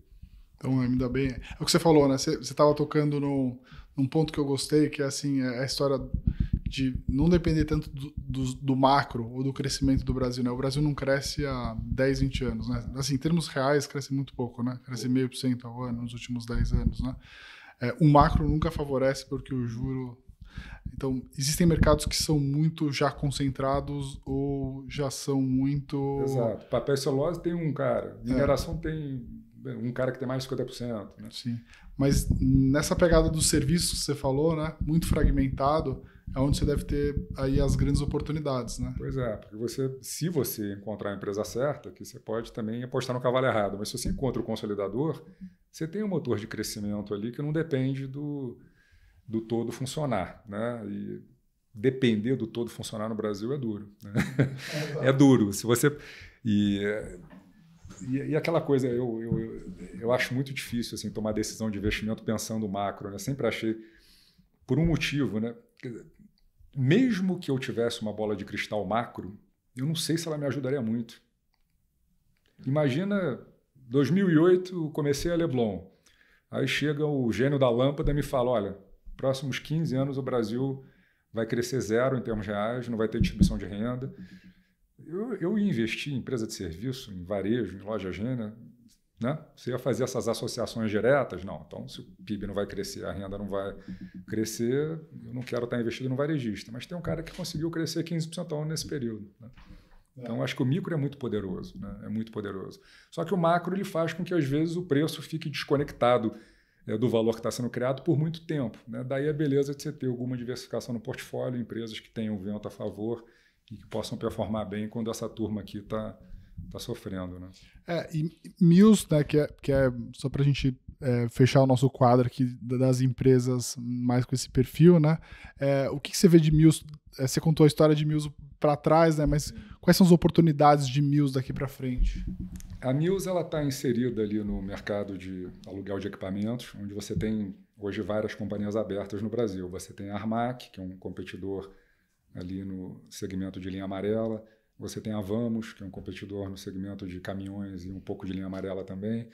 Então, ainda bem. É o que você falou, né? Você estava tocando num ponto que eu gostei, que é assim, a história de não depender tanto do macro ou do crescimento do Brasil, né? O Brasil não cresce há 10, 20 anos, né? Assim, em termos reais, cresce muito pouco, né? Cresce 0,5% ao ano nos últimos 10 anos, né? O macro nunca favorece porque o juro... Então, existem mercados que são muito já concentrados ou já são muito... Exato. Papel e celulose tem um cara. Mineração tem um cara que tem mais de 50%. Né? Sim. Mas nessa pegada dos serviços que você falou, né? Muito fragmentado, é onde você deve ter aí as grandes oportunidades, né? Pois é, porque se você encontrar a empresa certa, que você pode também apostar no cavalo errado, mas se você encontra o consolidador, você tem um motor de crescimento ali que não depende do todo funcionar, né? E depender do todo funcionar no Brasil é duro, né? É duro. Se você e aquela coisa, eu acho muito difícil assim tomar decisão de investimento pensando macro, né? Sempre achei por um motivo, né? Mesmo que eu tivesse uma bola de cristal macro, eu não sei se ela me ajudaria muito. Imagina 2008, comecei a Leblon. Aí chega o gênio da lâmpada e me fala, olha, próximos 15 anos o Brasil vai crescer 0 em termos reais, não vai ter distribuição de renda. Eu ia investir em empresa de serviço, em varejo, em loja agênia, né? Você ia fazer essas associações diretas? Não. Então, se o PIB não vai crescer, a renda não vai crescer, eu não quero estar investido no varejista. Mas tem um cara que conseguiu crescer 15% ao ano nesse período, né? Então, acho que o micro é muito poderoso, né? É muito poderoso. Só que o macro ele faz com que, às vezes, o preço fique desconectado do valor que está sendo criado por muito tempo, né? Daí a beleza de você ter alguma diversificação no portfólio, empresas que tenham vento a favor e que possam performar bem quando essa turma aqui está sofrendo, né? E Mills, né, que é só para a gente fechar o nosso quadro aqui das empresas mais com esse perfil, né? O que você vê de Mills? Você contou a história de Mills para trás, né? Mas quais são as oportunidades de Mills daqui para frente? A Mills está inserida ali no mercado de aluguel de equipamentos, onde você tem hoje várias companhias abertas no Brasil. Você tem a Armac, que é um competidor ali no segmento de linha amarela. Você tem a Vamos, que é um competidor no segmento de caminhões e um pouco de linha amarela também.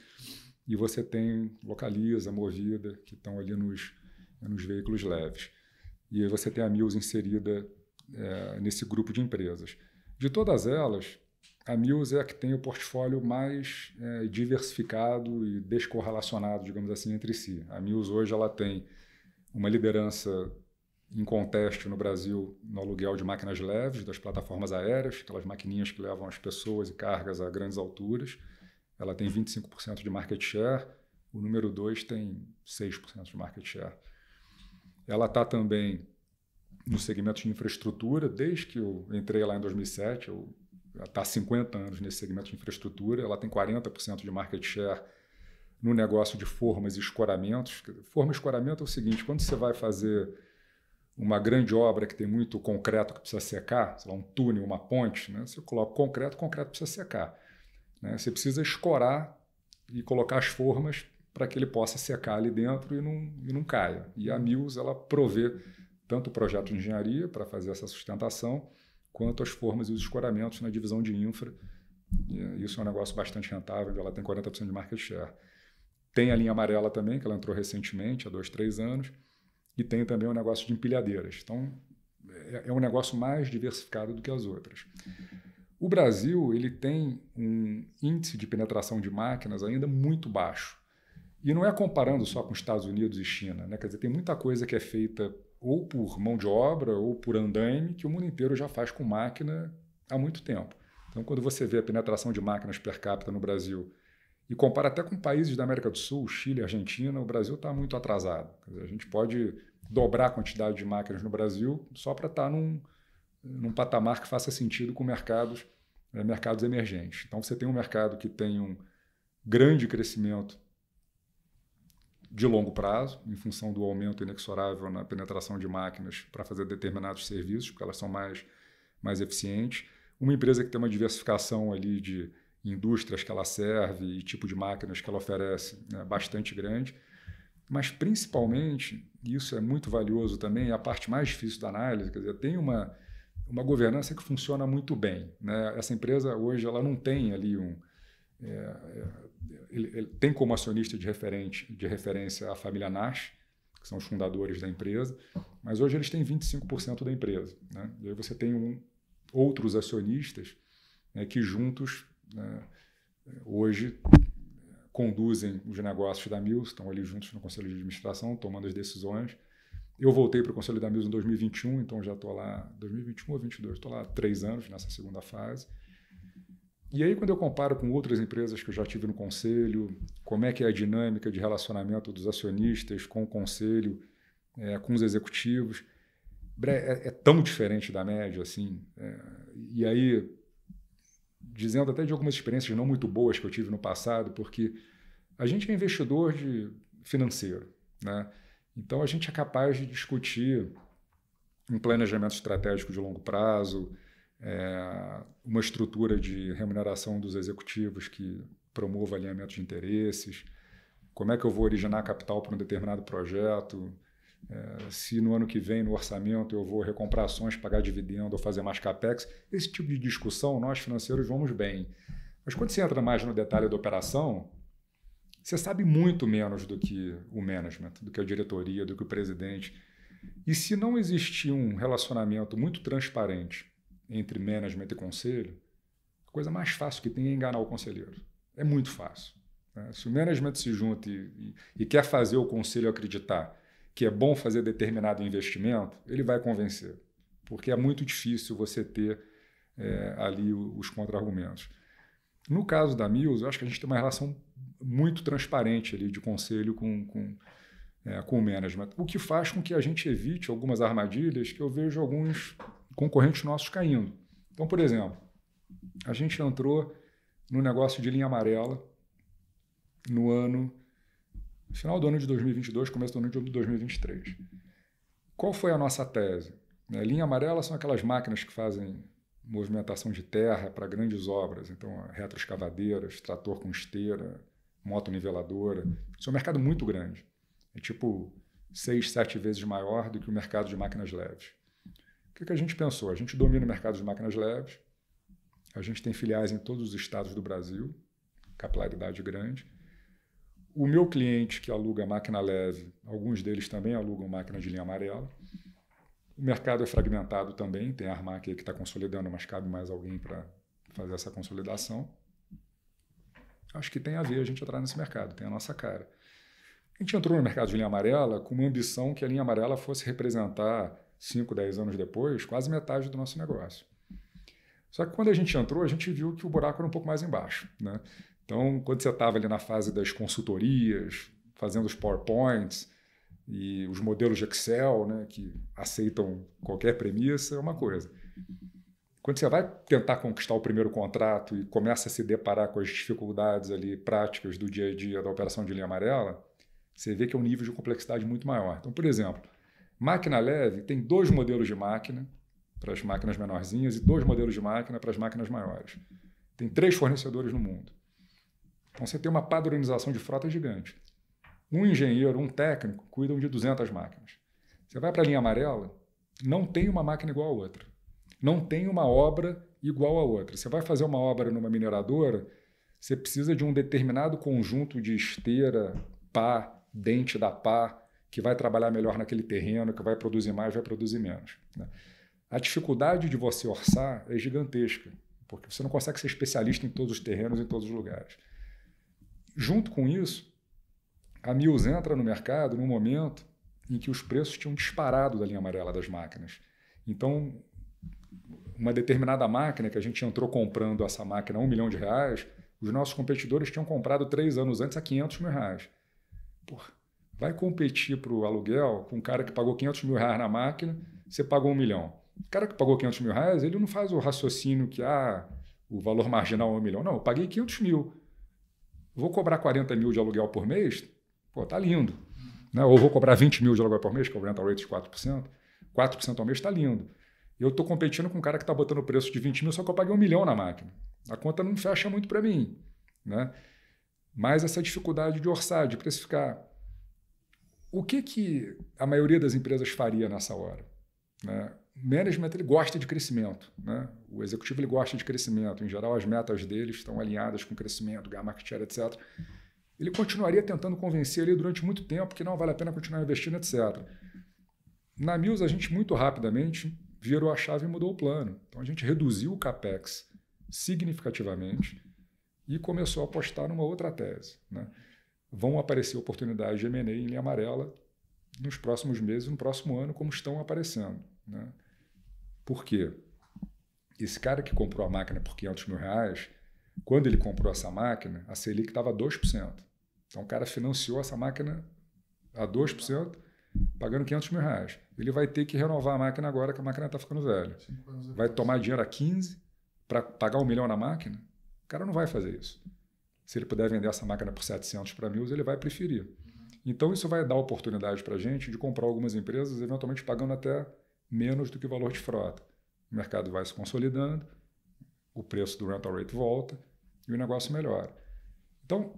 E você tem Localiza, Movida, que estão ali nos veículos leves. E aí você tem a Mills inserida nesse grupo de empresas. De todas elas, a Mills é a que tem o portfólio mais diversificado e descorrelacionado, digamos assim, entre si. A Mills hoje ela tem uma liderança inconteste no Brasil no aluguel de máquinas leves das plataformas aéreas, aquelas maquininhas que levam as pessoas e cargas a grandes alturas. Ela tem 25% de market share, o número 2 tem 6% de market share. Ela está também no segmento de infraestrutura, desde que eu entrei lá em 2007, ela está há 50 anos nesse segmento de infraestrutura, ela tem 40% de market share no negócio de formas e escoramentos. Forma e escoramento é o seguinte, quando você vai fazer uma grande obra que tem muito concreto que precisa secar, sei lá, um túnel, uma ponte, né? Você coloca concreto, o concreto precisa secar. Né? Você precisa escorar e colocar as formas para que ele possa secar ali dentro e não caia. E a Mills ela provê tanto o projeto de engenharia para fazer essa sustentação, quanto as formas e os escoramentos na divisão de infra. E isso é um negócio bastante rentável, ela tem 40% de market share. Tem a linha amarela também, que ela entrou recentemente, há 2, 3 anos, e tem também o negócio de empilhadeiras. Então, é um negócio mais diversificado do que as outras. O Brasil ele tem um índice de penetração de máquinas ainda muito baixo. E não é comparando só com Estados Unidos e China, né? Quer dizer, tem muita coisa que é feita ou por mão de obra ou por andaime que o mundo inteiro já faz com máquina há muito tempo. Então, quando você vê a penetração de máquinas per capita no Brasil e compara até com países da América do Sul, Chile, Argentina, o Brasil está muito atrasado. Quer dizer, a gente pode dobrar a quantidade de máquinas no Brasil só para estar num patamar que faça sentido com mercados emergentes. Então, você tem um mercado que tem um grande crescimento de longo prazo, em função do aumento inexorável na penetração de máquinas para fazer determinados serviços, porque elas são mais eficientes. Uma empresa que tem uma diversificação ali de indústrias que ela serve e tipo de máquinas que ela oferece, né, bastante grande. Mas, principalmente, e isso é muito valioso também, é a parte mais difícil da análise, quer dizer, tem uma governança que funciona muito bem. Né? Essa empresa, hoje, ela não tem ali ele tem como acionista de referência a família Nash, que são os fundadores da empresa, mas hoje eles têm 25% da empresa. Né? E aí você tem outros acionistas, né, que juntos, né, hoje conduzem os negócios da Mills, estão ali juntos no conselho de administração, tomando as decisões. Eu voltei para o conselho da Mills em 2021, então já estou lá, 2021 ou 2022, estou lá há 3 anos nessa segunda fase. E aí, quando eu comparo com outras empresas que eu já tive no conselho, como é que é a dinâmica de relacionamento dos acionistas com o conselho, com os executivos, é tão diferente da média, assim. E aí, dizendo até de algumas experiências não muito boas que eu tive no passado, porque a gente é investidor financeiro, né? Então, a gente é capaz de discutir um planejamento estratégico de longo prazo, uma estrutura de remuneração dos executivos que promova alinhamento de interesses, como é que eu vou originar capital para um determinado projeto, se no ano que vem, no orçamento, eu vou recomprar ações, pagar dividendo ou fazer mais capex. Esse tipo de discussão, nós financeiros vamos bem. Mas quando você entra mais no detalhe da operação, você sabe muito menos do que o management, do que a diretoria, do que o presidente. E se não existir um relacionamento muito transparente entre management e conselho, a coisa mais fácil que tem é enganar o conselheiro. É muito fácil. Né? Se o management se junta e quer fazer o conselho acreditar que é bom fazer determinado investimento, ele vai convencer, porque é muito difícil você ter ali os contra-argumentos. No caso da Mills, eu acho que a gente tem uma relação muito transparente ali de conselho com o management, o que faz com que a gente evite algumas armadilhas que eu vejo alguns concorrentes nossos caindo. Então, por exemplo, a gente entrou no negócio de linha amarela no final do ano de 2022, começo do ano de 2023. Qual foi a nossa tese? Linha amarela são aquelas máquinas que fazem movimentação de terra para grandes obras, então retroescavadeiras, trator com esteira, motoniveladora. Isso é um mercado muito grande. É tipo 6, 7 vezes maior do que o mercado de máquinas leves. O que a gente pensou? A gente domina o mercado de máquinas leves, a gente tem filiais em todos os estados do Brasil, capilaridade grande. O meu cliente que aluga máquina leve, alguns deles também alugam máquina de linha amarela. O mercado é fragmentado também, tem a Armac que está consolidando, mas cabe mais alguém para fazer essa consolidação. Acho que tem a ver a gente entrar nesse mercado, tem a nossa cara. A gente entrou no mercado de linha amarela com uma ambição que a linha amarela fosse representar 5, 10 anos depois, quase metade do nosso negócio. Só que quando a gente entrou, a gente viu que o buraco era um pouco mais embaixo, né? Então, quando você estava ali na fase das consultorias, fazendo os PowerPoints e os modelos de Excel, né, que aceitam qualquer premissa, é uma coisa. Quando você vai tentar conquistar o primeiro contrato e começa a se deparar com as dificuldades ali práticas do dia a dia da operação de linha amarela, você vê que é um nível de complexidade muito maior. Então, por exemplo, máquina leve tem 2 modelos de máquina para as máquinas menorzinhas e 2 modelos de máquina para as máquinas maiores. Tem 3 fornecedores no mundo. Então, você tem uma padronização de frota gigante. Um engenheiro, um técnico, cuidam de 200 máquinas. Você vai para a linha amarela, não tem uma máquina igual a outra. Não tem uma obra igual a outra. Você vai fazer uma obra numa mineradora, você precisa de um determinado conjunto de esteira, pá, dente da pá, que vai trabalhar melhor naquele terreno, que vai produzir mais, vai produzir menos, né? A dificuldade de você orçar é gigantesca, porque você não consegue ser especialista em todos os terrenos, em todos os lugares. Junto com isso, a Mills entra no mercado num momento em que os preços tinham disparado da linha amarela das máquinas. Então, uma determinada máquina, que a gente entrou comprando essa máquina a R$1 milhão, os nossos competidores tinham comprado 3 anos antes a R$500 mil. Porra, vai competir para o aluguel com um cara que pagou R$500 mil na máquina, você pagou R$1 milhão. O cara que pagou R$500 mil, ele não faz o raciocínio que o valor marginal é R$1 milhão. Não, eu paguei R$500 mil. Vou cobrar 40 mil de aluguel por mês? Pô, tá lindo. Né? Ou vou cobrar 20 mil de aluguel por mês, que é o rental rate de 4%. 4% ao mês está lindo. Eu estou competindo com um cara que está botando o preço de 20 mil, só que eu paguei R$1 milhão na máquina. A conta não fecha muito para mim, né? Mas essa dificuldade de orçar, de precificar. O que a maioria das empresas faria nessa hora? Né? O management ele gosta de crescimento, né? O executivo ele gosta de crescimento. Em geral, as metas deles estão alinhadas com crescimento, ganhar market share, etc. Ele continuaria tentando convencer ali durante muito tempo que não vale a pena continuar investindo, etc. Na Mills, a gente muito rapidamente virou a chave e mudou o plano. Então, a gente reduziu o CAPEX significativamente e começou a apostar numa outra tese, né? Vão aparecer oportunidades de M&A em linha amarela nos próximos meses, no próximo ano, como estão aparecendo, né? Por quê? Esse cara que comprou a máquina por R$500 mil, quando ele comprou essa máquina, a Selic estava a 2%. Então, o cara financiou essa máquina a 2%, pagando R$500 mil. Ele vai ter que renovar a máquina agora que a máquina está ficando velha. Vai tomar dinheiro a 15 para pagar R$1 milhão na máquina? O cara não vai fazer isso. Se ele puder vender essa máquina por 700 para Mills, ele vai preferir. Então, isso vai dar oportunidade para a gente de comprar algumas empresas, eventualmente pagando até menos do que o valor de frota. O mercado vai se consolidando, o preço do rental rate volta e o negócio melhora. Então,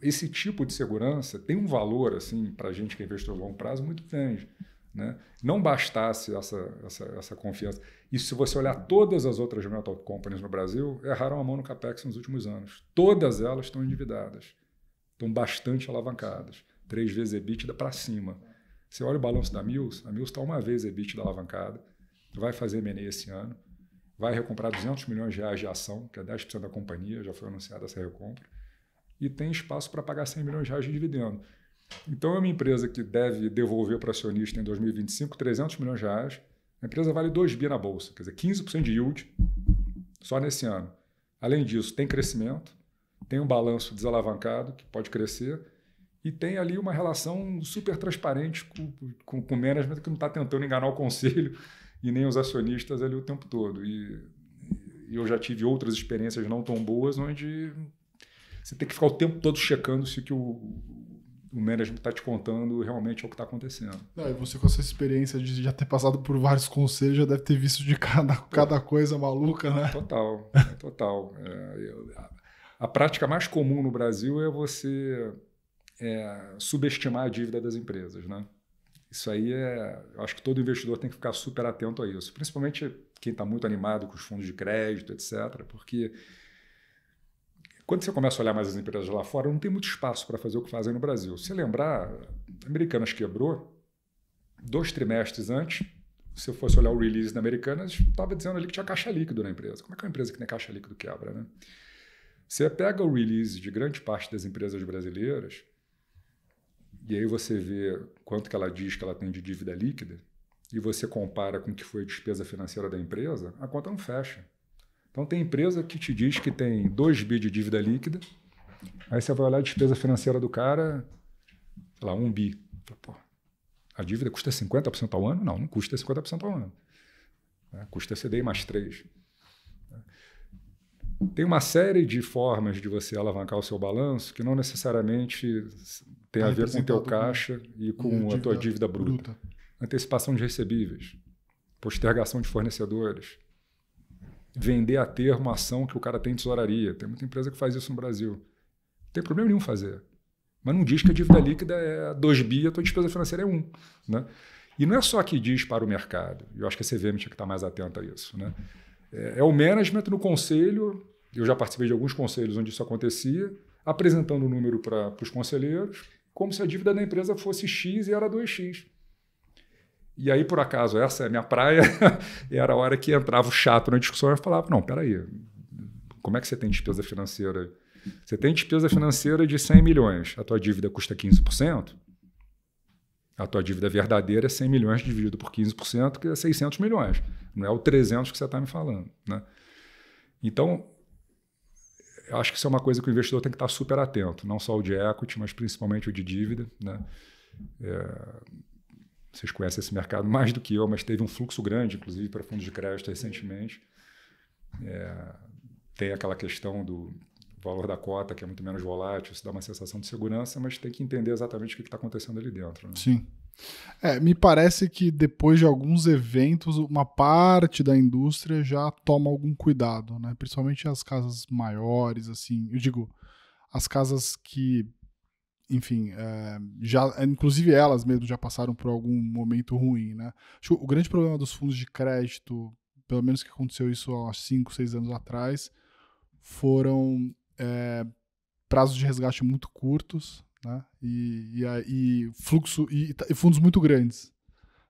esse tipo de segurança tem um valor assim, para a gente que é investidor a longo prazo muito grande, né? Não bastasse essa confiança. E se você olhar todas as outras rental companies no Brasil, erraram a mão no CAPEX nos últimos anos. Todas elas estão endividadas, estão bastante alavancadas, 3 vezes EBITDA para cima. Você olha o balanço da Mills, a Mills está 1 vez EBITDA alavancada, vai fazer M&A esse ano, vai recomprar R$200 milhões de ação, que é 10% da companhia, já foi anunciada essa recompra, e tem espaço para pagar R$100 milhões de dividendo. Então, é uma empresa que deve devolver para o acionista em 2025 R$300 milhões. A empresa vale 2 bi na bolsa, quer dizer, 15% de yield só nesse ano. Além disso, tem crescimento, tem um balanço desalavancado que pode crescer e tem ali uma relação super transparente com o management que não está tentando enganar o conselho e nem os acionistas ali o tempo todo. E eu já tive outras experiências não tão boas onde você tem que ficar o tempo todo checando se o management está te contando realmente é o que está acontecendo. E você com essa experiência de já ter passado por vários conselhos, já deve ter visto de cada coisa maluca, né? Total. A prática mais comum no Brasil é você subestimar a dívida das empresas, né? Isso aí eu acho que todo investidor tem que ficar super atento a isso, principalmente quem está muito animado com os fundos de crédito, etc., porque quando você começa a olhar mais as empresas lá fora, não tem muito espaço para fazer o que fazem no Brasil. Se lembrar, a Americanas quebrou 2 trimestres antes, se eu fosse olhar o release da Americanas, estava dizendo ali que tinha caixa líquido na empresa. Como é que uma empresa que tem caixa líquido quebra, né? Você pega o release de grande parte das empresas brasileiras e aí você vê quanto que ela diz que ela tem de dívida líquida e você compara com o que foi a despesa financeira da empresa, a conta não fecha. Então tem empresa que te diz que tem 2 bi de dívida líquida, aí você vai olhar a despesa financeira do cara, sei lá, 1 bi. Pô, a dívida custa 50% ao ano? Não custa 50% ao ano. Custa CDI mais 3. Tem uma série de formas de você alavancar o seu balanço que não necessariamente tem a ver com o teu caixa e com a tua dívida bruta. Antecipação de recebíveis, postergação de fornecedores, vender a termo a ação que o cara tem em tesouraria. Tem muita empresa que faz isso no Brasil. Não tem problema nenhum fazer. Mas não diz que a dívida líquida é 2 bi e a tua despesa financeira é 1. Né? E não é só que diz para o mercado. Eu acho que a CVM tinha que estar mais atenta a isso. Né? É o management no conselho, eu já participei de alguns conselhos onde isso acontecia, apresentando o número para os conselheiros, como se a dívida da empresa fosse X e era 2X. E aí, por acaso, essa é a minha praia, era a hora que entrava o chato na discussão e falava, não, peraí, como é que você tem despesa financeira? Você tem despesa financeira de 100 milhões, a tua dívida custa 15%, a tua dívida verdadeira é 100 milhões dividido por 15%, que é 600 milhões, não é o 300 que você está me falando. Né? Então, eu acho que isso é uma coisa que o investidor tem que estar super atento, não só o de equity, mas principalmente o de dívida. Né? Vocês conhecem esse mercado mais do que eu, mas teve um fluxo grande, inclusive, para fundos de crédito recentemente. Tem aquela questão do valor da cota, que é muito menos volátil, isso dá uma sensação de segurança, mas tem que entender exatamente o que está acontecendo ali dentro. Né? Sim. Me parece que depois de alguns eventos, uma parte da indústria já toma algum cuidado, né? Principalmente as casas maiores, assim, eu digo, as casas que, enfim, inclusive elas mesmo já passaram por algum momento ruim, né? Acho que o grande problema dos fundos de crédito, pelo menos que aconteceu isso há 5, 6 anos atrás, foram prazos de resgate muito curtos, né? E fluxo e fundos muito grandes,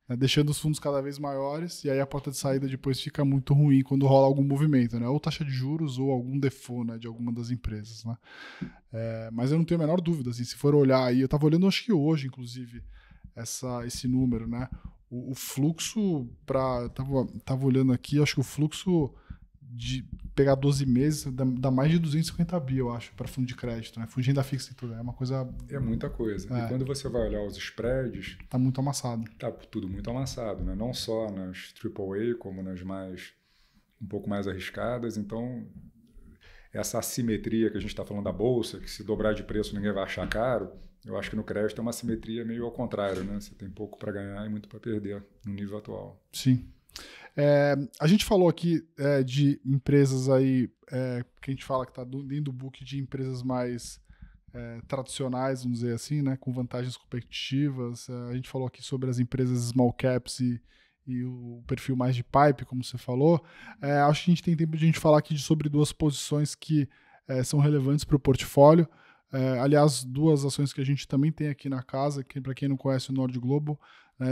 né? Deixando os fundos cada vez maiores, e aí a porta de saída depois fica muito ruim quando rola algum movimento, né? Ou taxa de juros ou algum default, né, de alguma das empresas, né? Mas eu não tenho a menor dúvida, assim, se for olhar aí, eu estava olhando, acho que hoje, inclusive, esse número, né? O fluxo tava olhando aqui, acho que o fluxo de pegar 12 meses dá mais de 250 bi, eu acho, para fundo de crédito, né? Fundo de renda fixa e tudo. É uma coisa... É muita coisa. E quando você vai olhar os spreads... Tá muito amassado. Tá tudo muito amassado, né? Não só nas AAA, como nas um pouco mais arriscadas. Então, essa assimetria que a gente está falando da bolsa, que se dobrar de preço ninguém vai achar caro, eu acho que no crédito é uma assimetria meio ao contrário, né? Você tem pouco para ganhar e muito para perder no nível atual. Sim. A gente falou aqui de empresas aí, que a gente fala que está dentro do book de empresas mais tradicionais, vamos dizer assim, né, com vantagens competitivas. A gente falou aqui sobre as empresas small caps e o perfil mais de pipe, como você falou. Acho que a gente tem tempo de a gente falar aqui sobre 2 posições que são relevantes para o portfólio. Aliás, 2 ações que a gente também tem aqui na casa, que para quem não conhece o Nord Globo,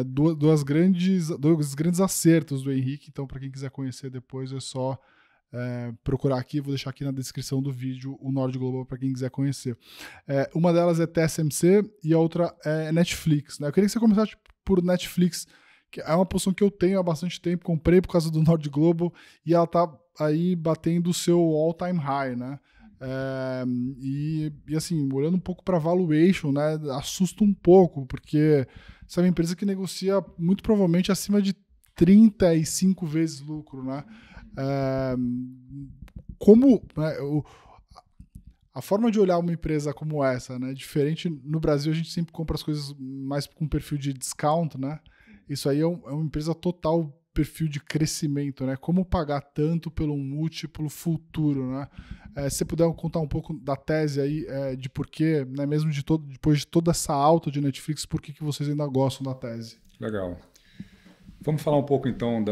dois grandes acertos do Henrique. Então, para quem quiser conhecer depois, é só procurar aqui. Vou deixar aqui na descrição do vídeo o Nord Global para quem quiser conhecer. Uma delas é TSMC e a outra é Netflix. Né? Eu queria que você começasse por Netflix, que é uma posição que eu tenho há bastante tempo, comprei por causa do Nord Global e ela está aí batendo o seu all-time high, né? E assim, olhando um pouco para valuation, né, assusta um pouco, porque essa é uma empresa que negocia muito provavelmente acima de 35 vezes lucro, né? A forma de olhar uma empresa como essa, né, diferente, no Brasil a gente sempre compra as coisas mais com perfil de discount, né? Isso aí é uma empresa total perfil de crescimento, né? Como pagar tanto pelo múltiplo futuro, né? Se você puder contar um pouco da tese aí, de porquê, né, mesmo depois de toda essa alta de Netflix, por que vocês ainda gostam da tese? Legal. Vamos falar um pouco então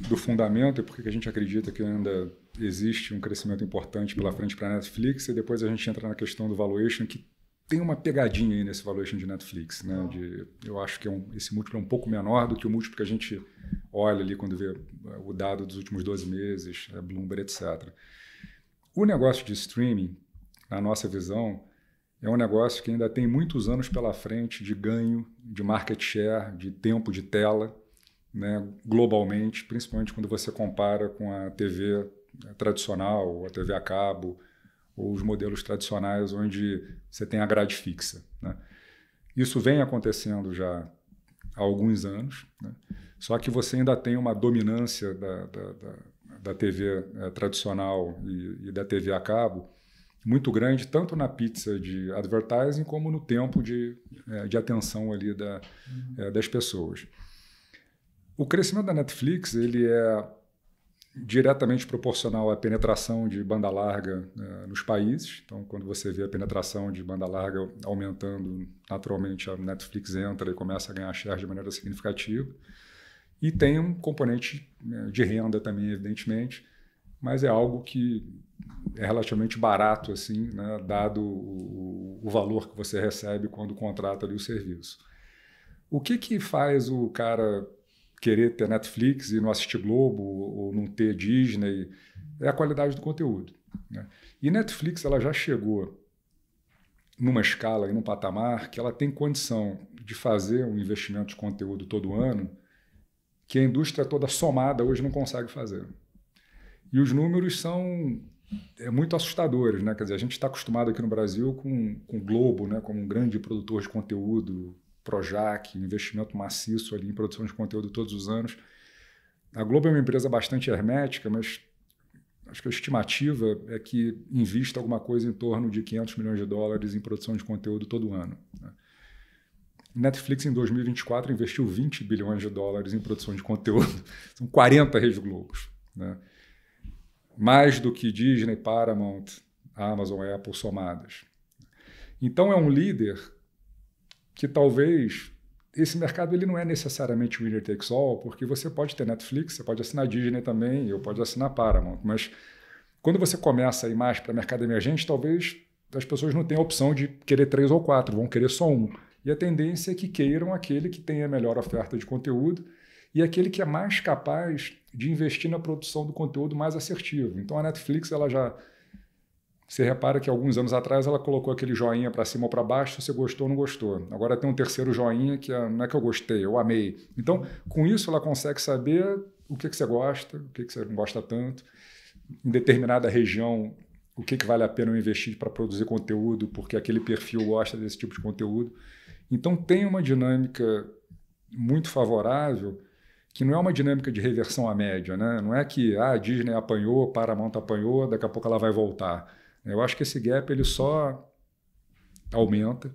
do fundamento e por que a gente acredita que ainda existe um crescimento importante pela frente para a Netflix, e depois a gente entra na questão do valuation, que tem uma pegadinha aí nesse valuation de Netflix, né? Eu acho que esse múltiplo é um pouco menor do que o múltiplo que a gente olha ali quando vê o dado dos últimos 12 meses, Bloomberg, etc. O negócio de streaming, na nossa visão, é um negócio que ainda tem muitos anos pela frente de ganho, de market share, de tempo de tela, né, globalmente, principalmente quando você compara com a TV tradicional, ou a TV a cabo, ou os modelos tradicionais onde você tem a grade fixa, né? Isso vem acontecendo já há alguns anos, né? Só que você ainda tem uma dominância da TV tradicional e da TV a cabo muito grande, tanto na pizza de advertising como no tempo de atenção ali das pessoas. O crescimento da Netflix ele é diretamente proporcional à penetração de banda larga nos países. Então, quando você vê a penetração de banda larga aumentando, naturalmente a Netflix entra e começa a ganhar share de maneira significativa. E tem um componente de renda também, evidentemente, mas é algo que é relativamente barato, assim, né, dado o valor que você recebe quando contrata ali o serviço. O que faz o cara querer ter Netflix e não assistir Globo ou não ter Disney? É a qualidade do conteúdo, né? E Netflix ela já chegou numa escala e num patamar que ela tem condição de fazer um investimento de conteúdo todo ano que a indústria toda somada hoje não consegue fazer. E os números são muito assustadores, né? Quer dizer, a gente está acostumado aqui no Brasil com o Globo, né, como um grande produtor de conteúdo, Projac, investimento maciço ali em produção de conteúdo todos os anos. A Globo é uma empresa bastante hermética, mas acho que a estimativa é que invista alguma coisa em torno de $500 milhões em produção de conteúdo todo ano, né? Netflix, em 2024, investiu $20 bilhões em produção de conteúdo. São 40 Redes Globos, né? Mais do que Disney, Paramount, Amazon, Apple somadas. Então, é um líder que talvez esse mercado ele não é necessariamente winner takes all, porque você pode ter Netflix, você pode assinar Disney também, eu posso assinar Paramount, mas quando você começa a ir mais para mercado emergente, talvez as pessoas não tenham a opção de querer 3 ou 4, vão querer só um. E a tendência é que queiram aquele que tem a melhor oferta de conteúdo e aquele que é mais capaz de investir na produção do conteúdo mais assertivo. Então a Netflix, ela já... Você repara que alguns anos atrás ela colocou aquele joinha para cima ou para baixo, se você gostou ou não gostou. Agora tem um terceiro joinha que não é que eu gostei, eu amei. Então, com isso ela consegue saber o que você gosta, o que você não gosta tanto, em determinada região, o que vale a pena eu investir para produzir conteúdo, porque aquele perfil gosta desse tipo de conteúdo. Então tem uma dinâmica muito favorável, que não é uma dinâmica de reversão à média, né? Não é que a Disney apanhou, Paramount apanhou, daqui a pouco ela vai voltar. Eu acho que esse gap ele só aumenta.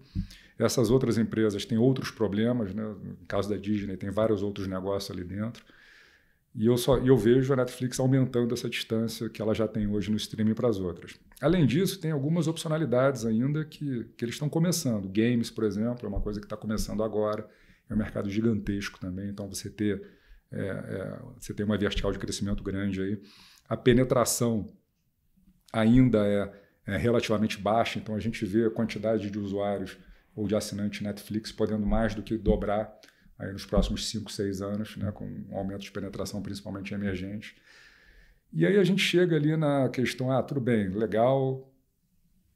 Essas outras empresas têm outros problemas, né? No caso da Disney, tem vários outros negócios ali dentro. E eu vejo a Netflix aumentando essa distância que ela já tem hoje no streaming para as outras. Além disso, tem algumas opcionalidades ainda que eles estão começando. Games, por exemplo, é uma coisa que está começando agora. É um mercado gigantesco também, então você tem uma vertical de crescimento grande aí. A penetração ainda é relativamente baixa, então a gente vê a quantidade de usuários ou de assinantes Netflix podendo mais do que dobrar aí nos próximos 5, 6 anos, né, com um aumento de penetração principalmente emergente. E aí a gente chega ali na questão, tudo bem, legal,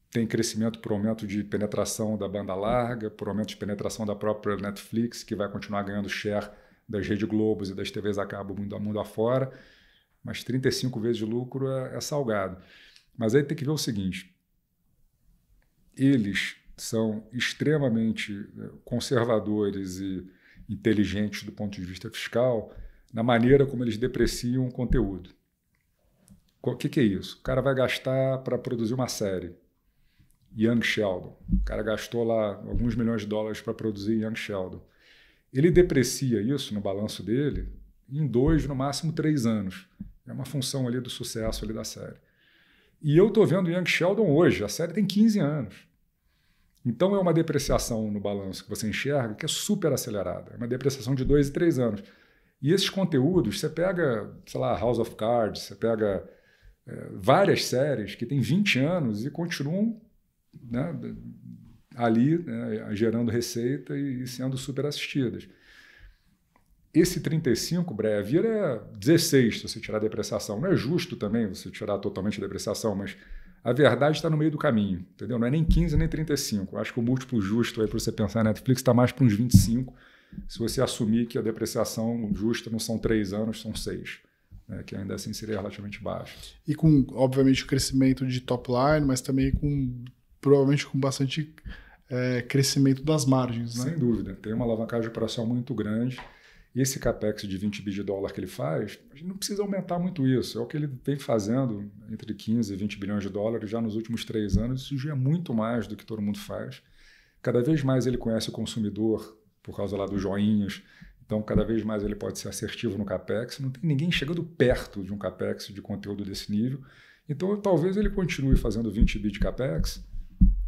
tem crescimento por aumento de penetração da banda larga, por aumento de penetração da própria Netflix, que vai continuar ganhando share das Redes Globos e das TVs a cabo mundo afora, mas 35 vezes de lucro é salgado. Mas aí tem que ver o seguinte, eles são extremamente conservadores e inteligentes do ponto de vista fiscal na maneira como eles depreciam o conteúdo. O que é isso? O cara vai gastar para produzir uma série, Young Sheldon. O cara gastou lá alguns milhões de dólares para produzir Young Sheldon. Ele deprecia isso no balanço dele em 2, no máximo 3 anos. É uma função ali do sucesso ali da série. E eu estou vendo Young Sheldon hoje, a série tem 15 anos. Então é uma depreciação no balanço que você enxerga que é super acelerada. É uma depreciação de 2 e 3 anos. E esses conteúdos, você pega, sei lá, House of Cards, você pega várias séries que têm 20 anos e continuam, né, ali, né, gerando receita e sendo super assistidas. Esse 35, Bré, vira 16 se você tirar a depreciação. Não é justo também você tirar totalmente a depreciação, mas a verdade está no meio do caminho, entendeu? Não é nem 15 nem 35. Acho que o múltiplo justo para você pensar na Netflix está mais para uns 25, se você assumir que a depreciação justa não são 3 anos, são 6, né, que ainda assim seria relativamente baixo. E com, obviamente, o crescimento de top line, mas também provavelmente com bastante crescimento das margens, né? Sem dúvida. Tem uma alavancagem operacional muito grande. E esse capex de 20 bi de dólar que ele faz, a gente não precisa aumentar muito isso. É o que ele vem fazendo entre 15 e 20 bilhões de dólares já nos últimos 3 anos. Isso já é muito mais do que todo mundo faz. Cada vez mais ele conhece o consumidor por causa lá dos joinhas. Então, cada vez mais ele pode ser assertivo no capex. Não tem ninguém chegando perto de um capex de conteúdo desse nível. Então, talvez ele continue fazendo 20 bi de capex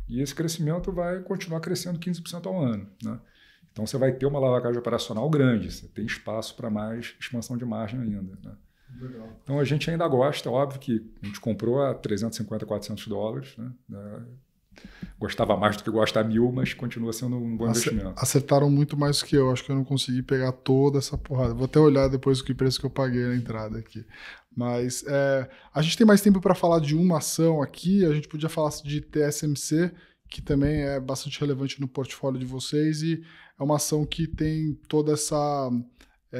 e esse crescimento vai continuar crescendo 15% ao ano, né? Então, você vai ter uma alavancagem operacional grande, você tem espaço para mais expansão de margem ainda, né? Legal. Então, a gente ainda gosta, óbvio que a gente comprou a 350, 400 dólares, né? Gostava mais do que gosta a 1.000, mas continua sendo um bom investimento. Acertaram muito mais do que eu, acho que eu não consegui pegar toda essa porrada. Vou até olhar depois o preço que eu paguei na entrada aqui. Mas a gente tem mais tempo para falar de uma ação aqui, a gente podia falar de TSMC, que também é bastante relevante no portfólio de vocês, e é uma ação que tem toda essa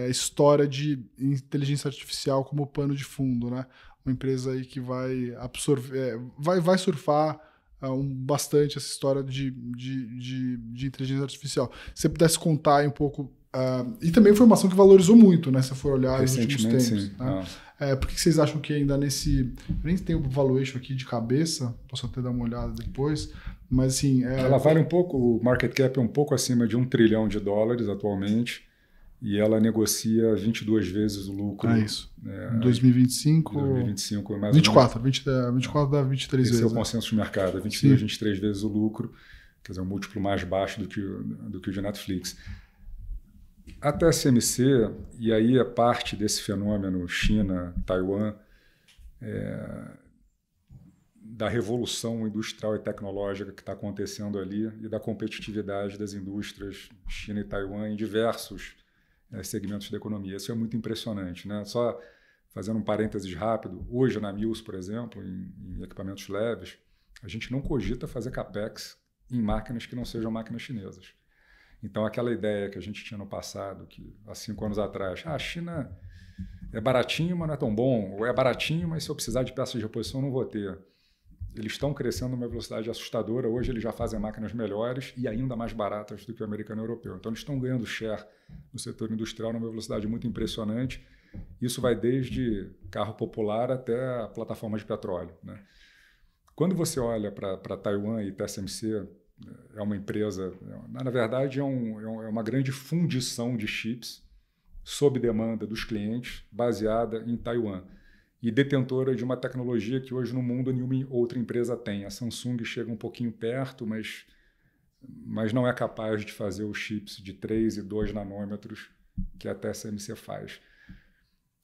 história de inteligência artificial como pano de fundo, né? Uma empresa aí que vai absorver, vai surfar bastante essa história de inteligência artificial. Se você pudesse contar aí um pouco, e também foi uma ação que valorizou muito, né? Se você for olhar nos últimos tempos. Sim. Né? Por que vocês acham que ainda nesse... Eu nem tenho o valuation aqui de cabeça, posso até dar uma olhada depois, mas assim... Ela vale um pouco, o market cap é um pouco acima de $1 trilhão atualmente, e ela negocia 22 vezes o lucro. Isso. Em 2025... 2025, mais 24, ou menos. 24 dá 23 vezes. Esse é o consenso de mercado, 22, 23 vezes o lucro, quer dizer, um múltiplo mais baixo do que o de Netflix. A TSMC, e aí é parte desse fenômeno China, Taiwan, da revolução industrial e tecnológica que está acontecendo ali e da competitividade das indústrias China e Taiwan em diversos segmentos da economia. Isso é muito impressionante, né? Só fazendo um parênteses rápido, hoje na Mills, por exemplo, em equipamentos leves, a gente não cogita fazer capex em máquinas que não sejam máquinas chinesas. Então, aquela ideia que a gente tinha no passado, que há 5 anos atrás, a China é baratinho, mas não é tão bom, ou é baratinho, mas se eu precisar de peças de reposição, não vou ter. Eles estão crescendo numa velocidade assustadora. Hoje eles já fazem máquinas melhores e ainda mais baratas do que o americano e o europeu. Então, eles estão ganhando share no setor industrial numa velocidade muito impressionante. Isso vai desde carro popular até a plataforma de petróleo, né? Quando você olha para Taiwan e TSMC, é uma empresa, na verdade é uma grande fundição de chips sob demanda dos clientes, baseada em Taiwan e detentora de uma tecnologia que hoje no mundo nenhuma outra empresa tem. A Samsung chega um pouquinho perto, mas não é capaz de fazer os chips de 3 e 2 nanômetros que a TSMC faz.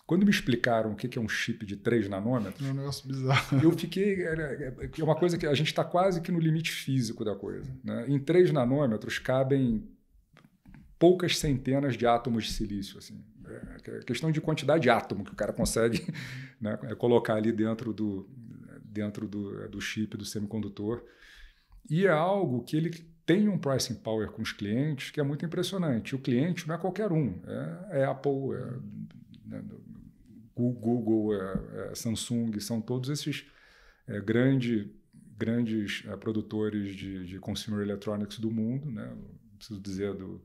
Quando me explicaram o que é um chip de 3 nanômetros, é um negócio bizarro. Eu fiquei... É uma coisa que a gente está quase que no limite físico da coisa, né? Em 3 nanômetros cabem poucas centenas de átomos de silício. Assim. É questão de quantidade de átomo que o cara consegue, né, colocar ali dentro do chip, do semicondutor. E é algo que ele tem um pricing power com os clientes que é muito impressionante. O cliente não é qualquer um. É Apple, Google, Samsung, são todos esses grandes produtores de consumer electronics do mundo, né? Não preciso dizer do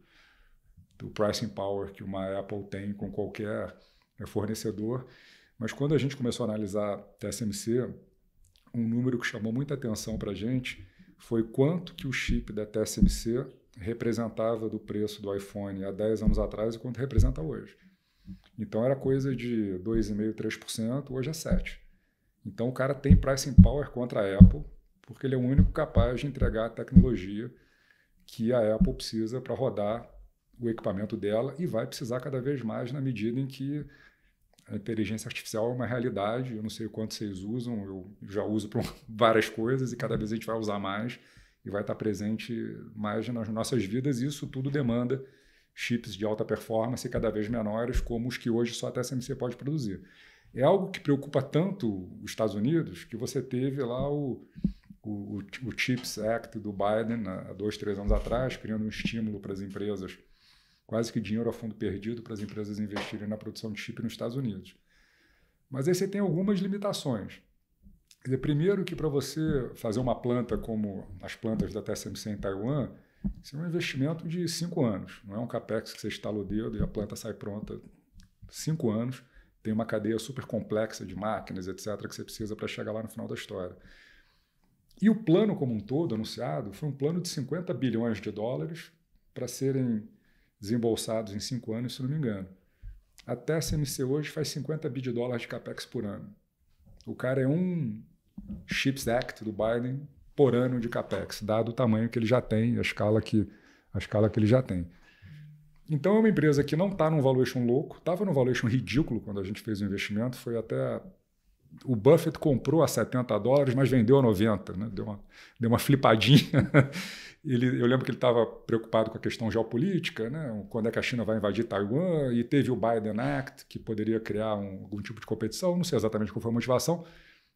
pricing power que uma Apple tem com qualquer fornecedor. Mas quando a gente começou a analisar TSMC, um número que chamou muita atenção para a gente foi quanto que o chip da TSMC representava do preço do iPhone há 10 anos atrás e quanto representa hoje. Então, era coisa de 2,5%, 3%, hoje é 7%. Então, o cara tem pricing power contra a Apple, porque ele é o único capaz de entregar a tecnologia que a Apple precisa para rodar o equipamento dela e vai precisar cada vez mais na medida em que a inteligência artificial é uma realidade. Eu não sei o quanto vocês usam, eu já uso para várias coisas e cada vez a gente vai usar mais. e vai estar presente mais nas nossas vidas, e isso tudo demanda chips de alta performance cada vez menores, como os que hoje só a TSMC pode produzir. É algo que preocupa tanto os Estados Unidos que você teve lá o CHIPS Act do Biden, há 2, 3 anos atrás, criando um estímulo para as empresas, quase que dinheiro a fundo perdido para as empresas investirem na produção de chip nos Estados Unidos. Mas aí você tem algumas limitações. Quer dizer, primeiro que para você fazer uma planta como as plantas da TSMC em Taiwan, isso é um investimento de 5 anos. Não é um capex que você estala o dedo e a planta sai pronta. 5 anos. Tem uma cadeia super complexa de máquinas, etc., que você precisa para chegar lá no final da história. E o plano como um todo, anunciado, foi um plano de 50 bilhões de dólares para serem desembolsados em 5 anos, se não me engano. A TSMC hoje faz 50 bi de dólares de capex por ano. O cara é um CHIPS Act do Biden por ano de capex, dado o tamanho que ele já tem, a escala que ele já tem. Então é uma empresa que não está num valuation louco, estava num valuation ridículo quando a gente fez o investimento, foi até... O Buffett comprou a 70 dólares, mas vendeu a 90, né? Deu uma flipadinha. Eu lembro que ele estava preocupado com a questão geopolítica, né? Quando é que a China vai invadir Taiwan, e teve o Biden Act, que poderia criar algum tipo de competição, não sei exatamente qual foi a motivação.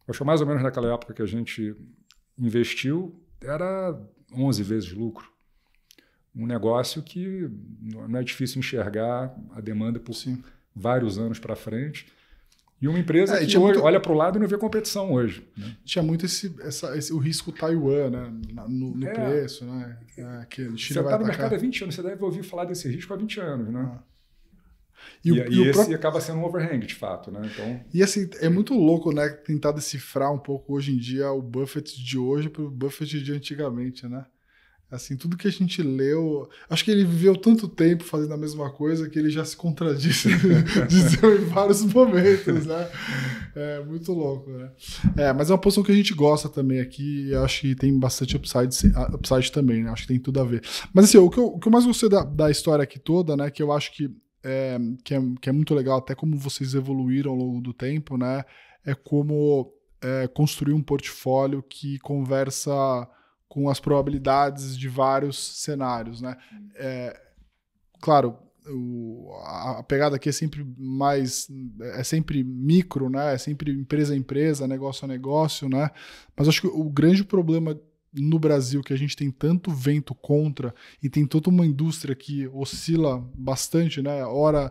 Acho que mais ou menos naquela época que a gente investiu, era 11 vezes lucro. Um negócio que não é difícil enxergar a demanda por vários anos para frente. E uma empresa que hoje olha para o lado e não vê competição hoje. Né? Tinha muito o risco Taiwan, né? no preço. Né? Que a China você está no mercado há 20 anos, você deve ouvir falar desse risco há 20 anos. Né? E esse acaba sendo um overhang, de fato. Né? Então... E assim, é muito louco, né, tentar decifrar um pouco hoje em dia o Buffett de hoje para o Buffett de antigamente, né? Assim, tudo que a gente leu... Acho que ele viveu tanto tempo fazendo a mesma coisa que ele já se contradisse em vários momentos, né? É muito louco, né? Mas é uma posição que a gente gosta também aqui e acho que tem bastante upside também, né? Acho que tem tudo a ver. Mas assim, o que eu mais gostei da história aqui toda, né? Que eu acho que é muito legal, até como vocês evoluíram ao longo do tempo, né? É como construir um portfólio que conversa com as probabilidades de vários cenários, né? Claro, a pegada aqui é sempre micro, né? É sempre empresa a empresa, negócio a negócio, né? Mas acho que o grande problema no Brasil, que a gente tem tanto vento contra e tem toda uma indústria que oscila bastante, né? Ora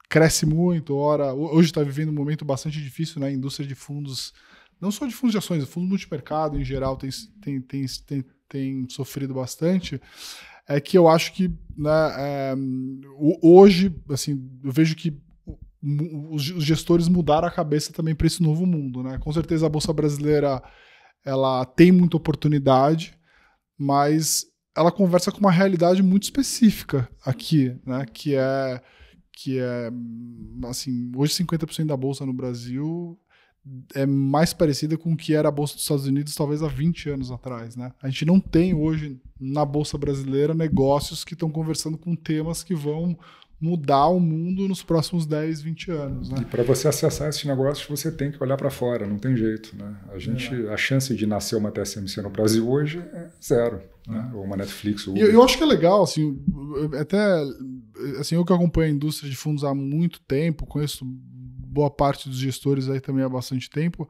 cresce muito, ora... Hoje está vivendo um momento bastante difícil, né? A indústria de fundos... Não só de fundos de ações, fundos multimercado em geral tem sofrido bastante, é que eu acho que, né, hoje, assim, eu vejo que os gestores mudaram a cabeça também para esse novo mundo, né? Com certeza a Bolsa Brasileira ela tem muita oportunidade, mas ela conversa com uma realidade muito específica aqui, né? Que é assim, hoje 50% da Bolsa no Brasil é mais parecida com o que era a Bolsa dos Estados Unidos talvez há 20 anos atrás, né? A gente não tem hoje na Bolsa Brasileira negócios que estão conversando com temas que vão mudar o mundo nos próximos 10, 20 anos, né? E para você acessar esses negócios, você tem que olhar para fora, não tem jeito, né? A chance de nascer uma TSMC no Brasil hoje é zero, né? Ou uma Netflix. Ou eu acho que é legal, assim, até assim, eu que acompanho a indústria de fundos há muito tempo, conheço boa parte dos gestores aí também há bastante tempo.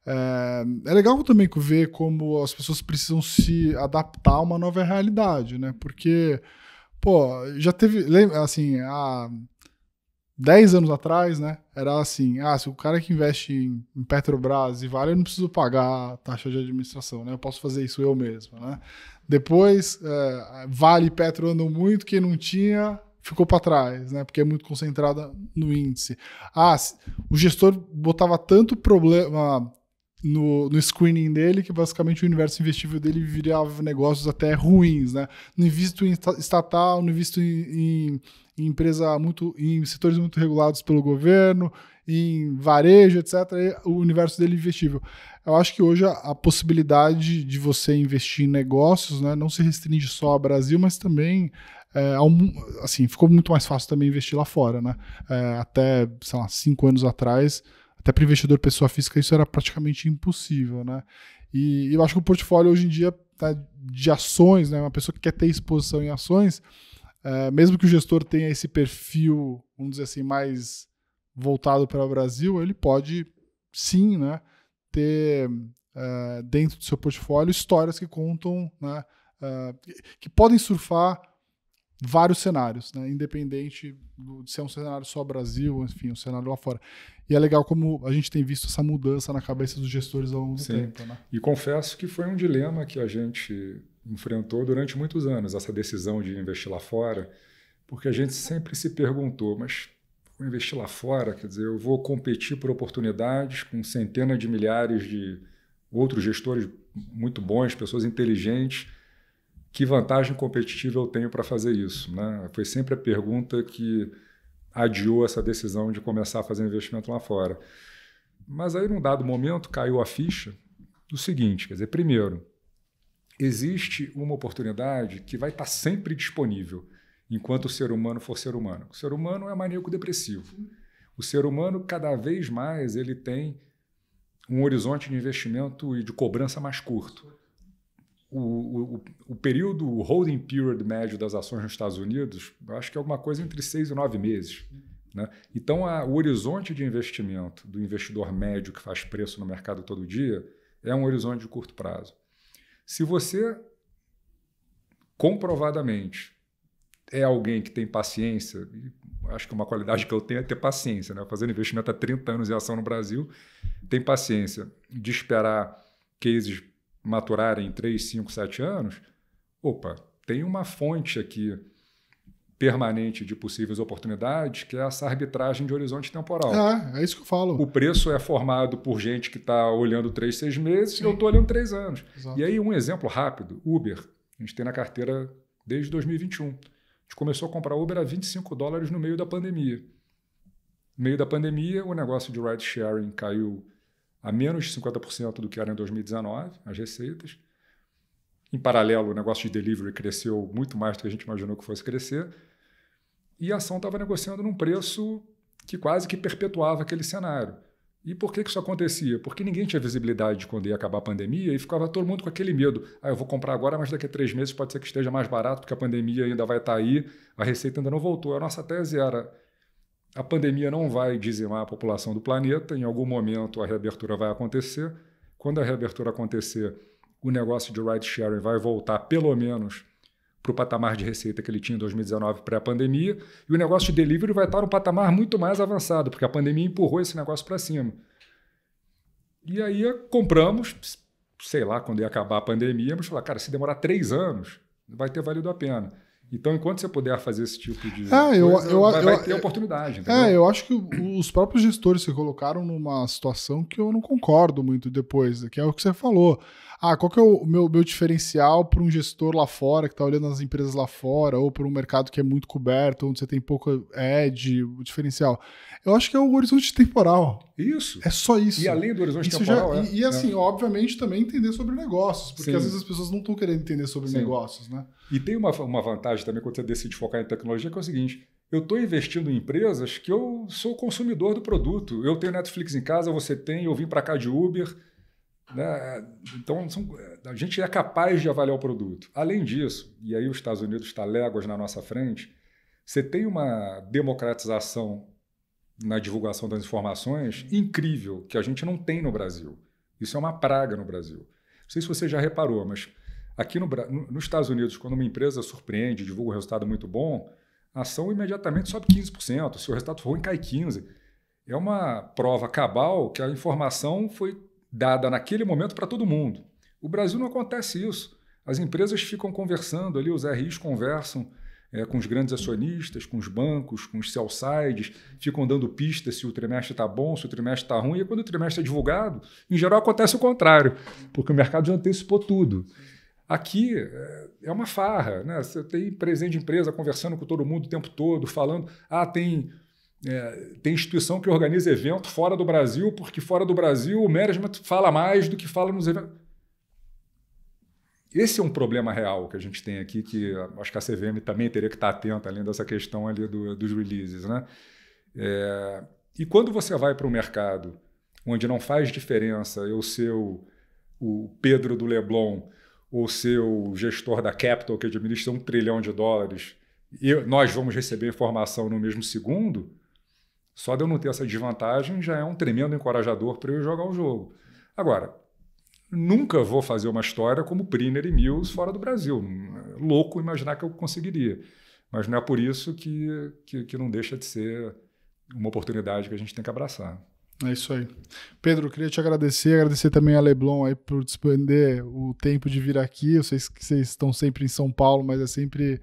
É legal também ver como as pessoas precisam se adaptar a uma nova realidade, né? Porque, já teve, assim, há 10 anos atrás, né? Era assim, se o cara que investe em Petrobras e Vale, eu não preciso pagar a taxa de administração, né? Eu posso fazer isso eu mesmo, né? Depois, Vale e Petro andam muito, quem não tinha... ficou para trás, né? Porque é muito concentrada no índice. O gestor botava tanto problema no screening dele que basicamente o universo investível dele virava negócios até ruins, né? Não invisto em estatal, não invisto em empresa em setores muito regulados pelo governo, em varejo, etc. O universo dele é investível. Eu acho que hoje a possibilidade de você investir em negócios, né, não se restringe só ao Brasil, mas também assim, ficou muito mais fácil também investir lá fora, né? Até, sei lá, 5 anos atrás, até para investidor pessoa física, isso era praticamente impossível, né? E eu acho que o portfólio hoje em dia de ações, né, uma pessoa que quer ter exposição em ações, mesmo que o gestor tenha esse perfil, vamos dizer assim, mais voltado para o Brasil, ele pode sim, né, ter dentro do seu portfólio histórias que contam, né, que podem surfar vários cenários, né, independente de ser um cenário só Brasil, enfim, um cenário lá fora. E é legal como a gente tem visto essa mudança na cabeça dos gestores ao longo do tempo. Né? E confesso que foi um dilema que a gente enfrentou durante muitos anos, essa decisão de investir lá fora, porque a gente sempre se perguntou, mas vou investir lá fora, quer dizer, eu vou competir por oportunidades com centenas de milhares de outros gestores muito bons, pessoas inteligentes. Que vantagem competitiva eu tenho para fazer isso? Né? Foi sempre a pergunta que adiou essa decisão de começar a fazer investimento lá fora. Mas aí, num dado momento, caiu a ficha do seguinte, quer dizer, primeiro, existe uma oportunidade que vai estar sempre disponível enquanto o ser humano for ser humano. O ser humano é maníaco depressivo. O ser humano, cada vez mais, ele tem um horizonte de investimento e de cobrança mais curto. O período, o holding period médio das ações nos Estados Unidos, eu acho que é alguma coisa entre 6 e 9 meses. Né? Então, o horizonte de investimento do investidor médio que faz preço no mercado todo dia é um horizonte de curto prazo. Se você, comprovadamente, é alguém que tem paciência, e acho que uma qualidade que eu tenho é ter paciência, né? Fazendo investimento há 30 anos em ação no Brasil, tem paciência de esperar cases maturarem em 3, 5, 7 anos, tem uma fonte aqui permanente de possíveis oportunidades, que é essa arbitragem de horizonte temporal. É isso que eu falo. O preço é formado por gente que está olhando 3, 6 meses, e eu estou olhando 3 anos. Exato. E aí, um exemplo rápido, Uber. A gente tem na carteira desde 2021. A gente começou a comprar Uber a $25 no meio da pandemia. No meio da pandemia, o negócio de ride sharing caiu a menos de 50% do que era em 2019, as receitas. Em paralelo, o negócio de delivery cresceu muito mais do que a gente imaginou que fosse crescer. E a ação estava negociando num preço que quase que perpetuava aquele cenário. E por que isso acontecia? Porque ninguém tinha visibilidade de quando ia acabar a pandemia e ficava todo mundo com aquele medo. Eu vou comprar agora, mas daqui a 3 meses pode ser que esteja mais barato, porque a pandemia ainda vai estar aí, a receita ainda não voltou. A nossa tese era: a pandemia não vai dizimar a população do planeta, em algum momento a reabertura vai acontecer. Quando a reabertura acontecer, o negócio de ride sharing vai voltar pelo menos para o patamar de receita que ele tinha em 2019 pré-pandemia, e o negócio de delivery vai estar no patamar muito mais avançado, porque a pandemia empurrou esse negócio para cima. E aí compramos, sei lá, quando ia acabar a pandemia, mas falar, cara, se demorar 3 anos, vai ter valido a pena. Então, enquanto você puder fazer esse tipo de coisa, vai ter oportunidade. Entendeu? Eu acho que os próprios gestores se colocaram numa situação que eu não concordo muito depois, que é o que você falou. Qual que é o meu diferencial para um gestor lá fora, que está olhando as empresas lá fora, ou para um mercado que é muito coberto, onde você tem pouco edge, o diferencial? Eu acho que é o horizonte temporal. Isso. É só isso. E além do horizonte temporal... obviamente, também entender sobre negócios, porque às vezes as pessoas não estão querendo entender sobre negócios, né? E tem uma vantagem também quando você decide focar em tecnologia, que é o seguinte: eu estou investindo em empresas que eu sou consumidor do produto. Eu tenho Netflix em casa, você tem, eu vim para cá de Uber. Né? Então, a gente é capaz de avaliar o produto. Além disso, e aí os Estados Unidos está léguas na nossa frente, você tem uma democratização na divulgação das informações incrível, que a gente não tem no Brasil. Isso é uma praga no Brasil. Não sei se você já reparou, mas aqui nos Estados Unidos, quando uma empresa surpreende, divulga um resultado muito bom, a ação imediatamente sobe 15%. Se o resultado for ruim, cai 15%. É uma prova cabal que a informação foi dada naquele momento para todo mundo. O Brasil não acontece isso. As empresas ficam conversando ali, os RIs conversam com os grandes acionistas, com os bancos, com os sell-sides, ficam dando pistas se o trimestre está bom, se o trimestre está ruim, e quando o trimestre é divulgado, em geral acontece o contrário, porque o mercado já antecipou tudo. Aqui é uma farra, né? Você tem presidente de empresa conversando com todo mundo o tempo todo, falando, tem instituição que organiza evento fora do Brasil, porque fora do Brasil o management fala mais do que fala nos eventos. Esse é um problema real que a gente tem aqui, que acho que a CVM também teria que estar atenta, além dessa questão ali dos releases. Né? E quando você vai para um mercado onde não faz diferença eu ser o Pedro do Leblon, ou ser o gestor da Capital, que administra $1 trilhão, e nós vamos receber informação no mesmo segundo, só de eu não ter essa desvantagem já é um tremendo encorajador para eu jogar o jogo. Agora, nunca vou fazer uma história como Priner e Mills fora do Brasil. É louco imaginar que eu conseguiria. Mas não é por isso que não deixa de ser uma oportunidade que a gente tem que abraçar. É isso aí. Pedro, eu queria te agradecer também a Leblon aí por despender o tempo de vir aqui. Eu sei que vocês estão sempre em São Paulo, mas é sempre...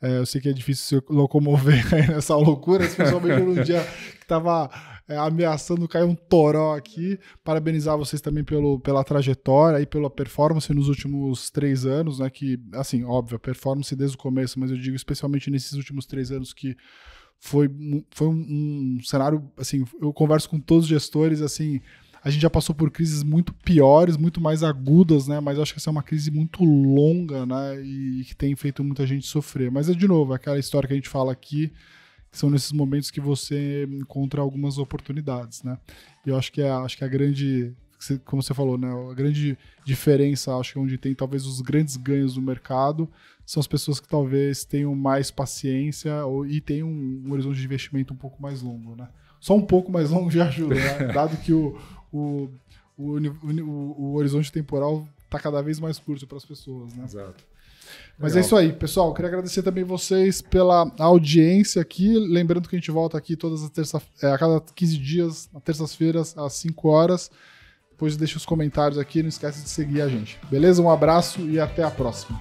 eu sei que é difícil se locomover aí nessa loucura, especialmente num dia que estava ameaçando cair um toró aqui. Parabenizar vocês também pela trajetória e pela performance nos últimos 3 anos, né? Que, assim, óbvio, a performance desde o começo, mas eu digo especialmente nesses últimos 3 anos que foi um cenário, assim, eu converso com todos os gestores, assim, a gente já passou por crises muito piores, muito mais agudas, né? Mas eu acho que essa é uma crise muito longa, né? E que tem feito muita gente sofrer. Mas, de novo, aquela história que a gente fala aqui, que são nesses momentos que você encontra algumas oportunidades, né? E eu acho que a grande, como você falou, né? A grande diferença, acho que onde tem talvez os grandes ganhos no mercado, são as pessoas que talvez tenham mais paciência e tenham um horizonte de investimento um pouco mais longo, né? Só um pouco mais longo já ajuda, né? Dado que o horizonte temporal está cada vez mais curto para as pessoas, né? Exato. Mas Legal. é isso aí, pessoal. Queria agradecer também vocês pela audiência aqui. Lembrando que a gente volta aqui a cada 15 dias, às terças-feiras, às 5 horas. Depois deixa os comentários aqui. Não esquece de seguir a gente. Beleza? Um abraço e até a próxima.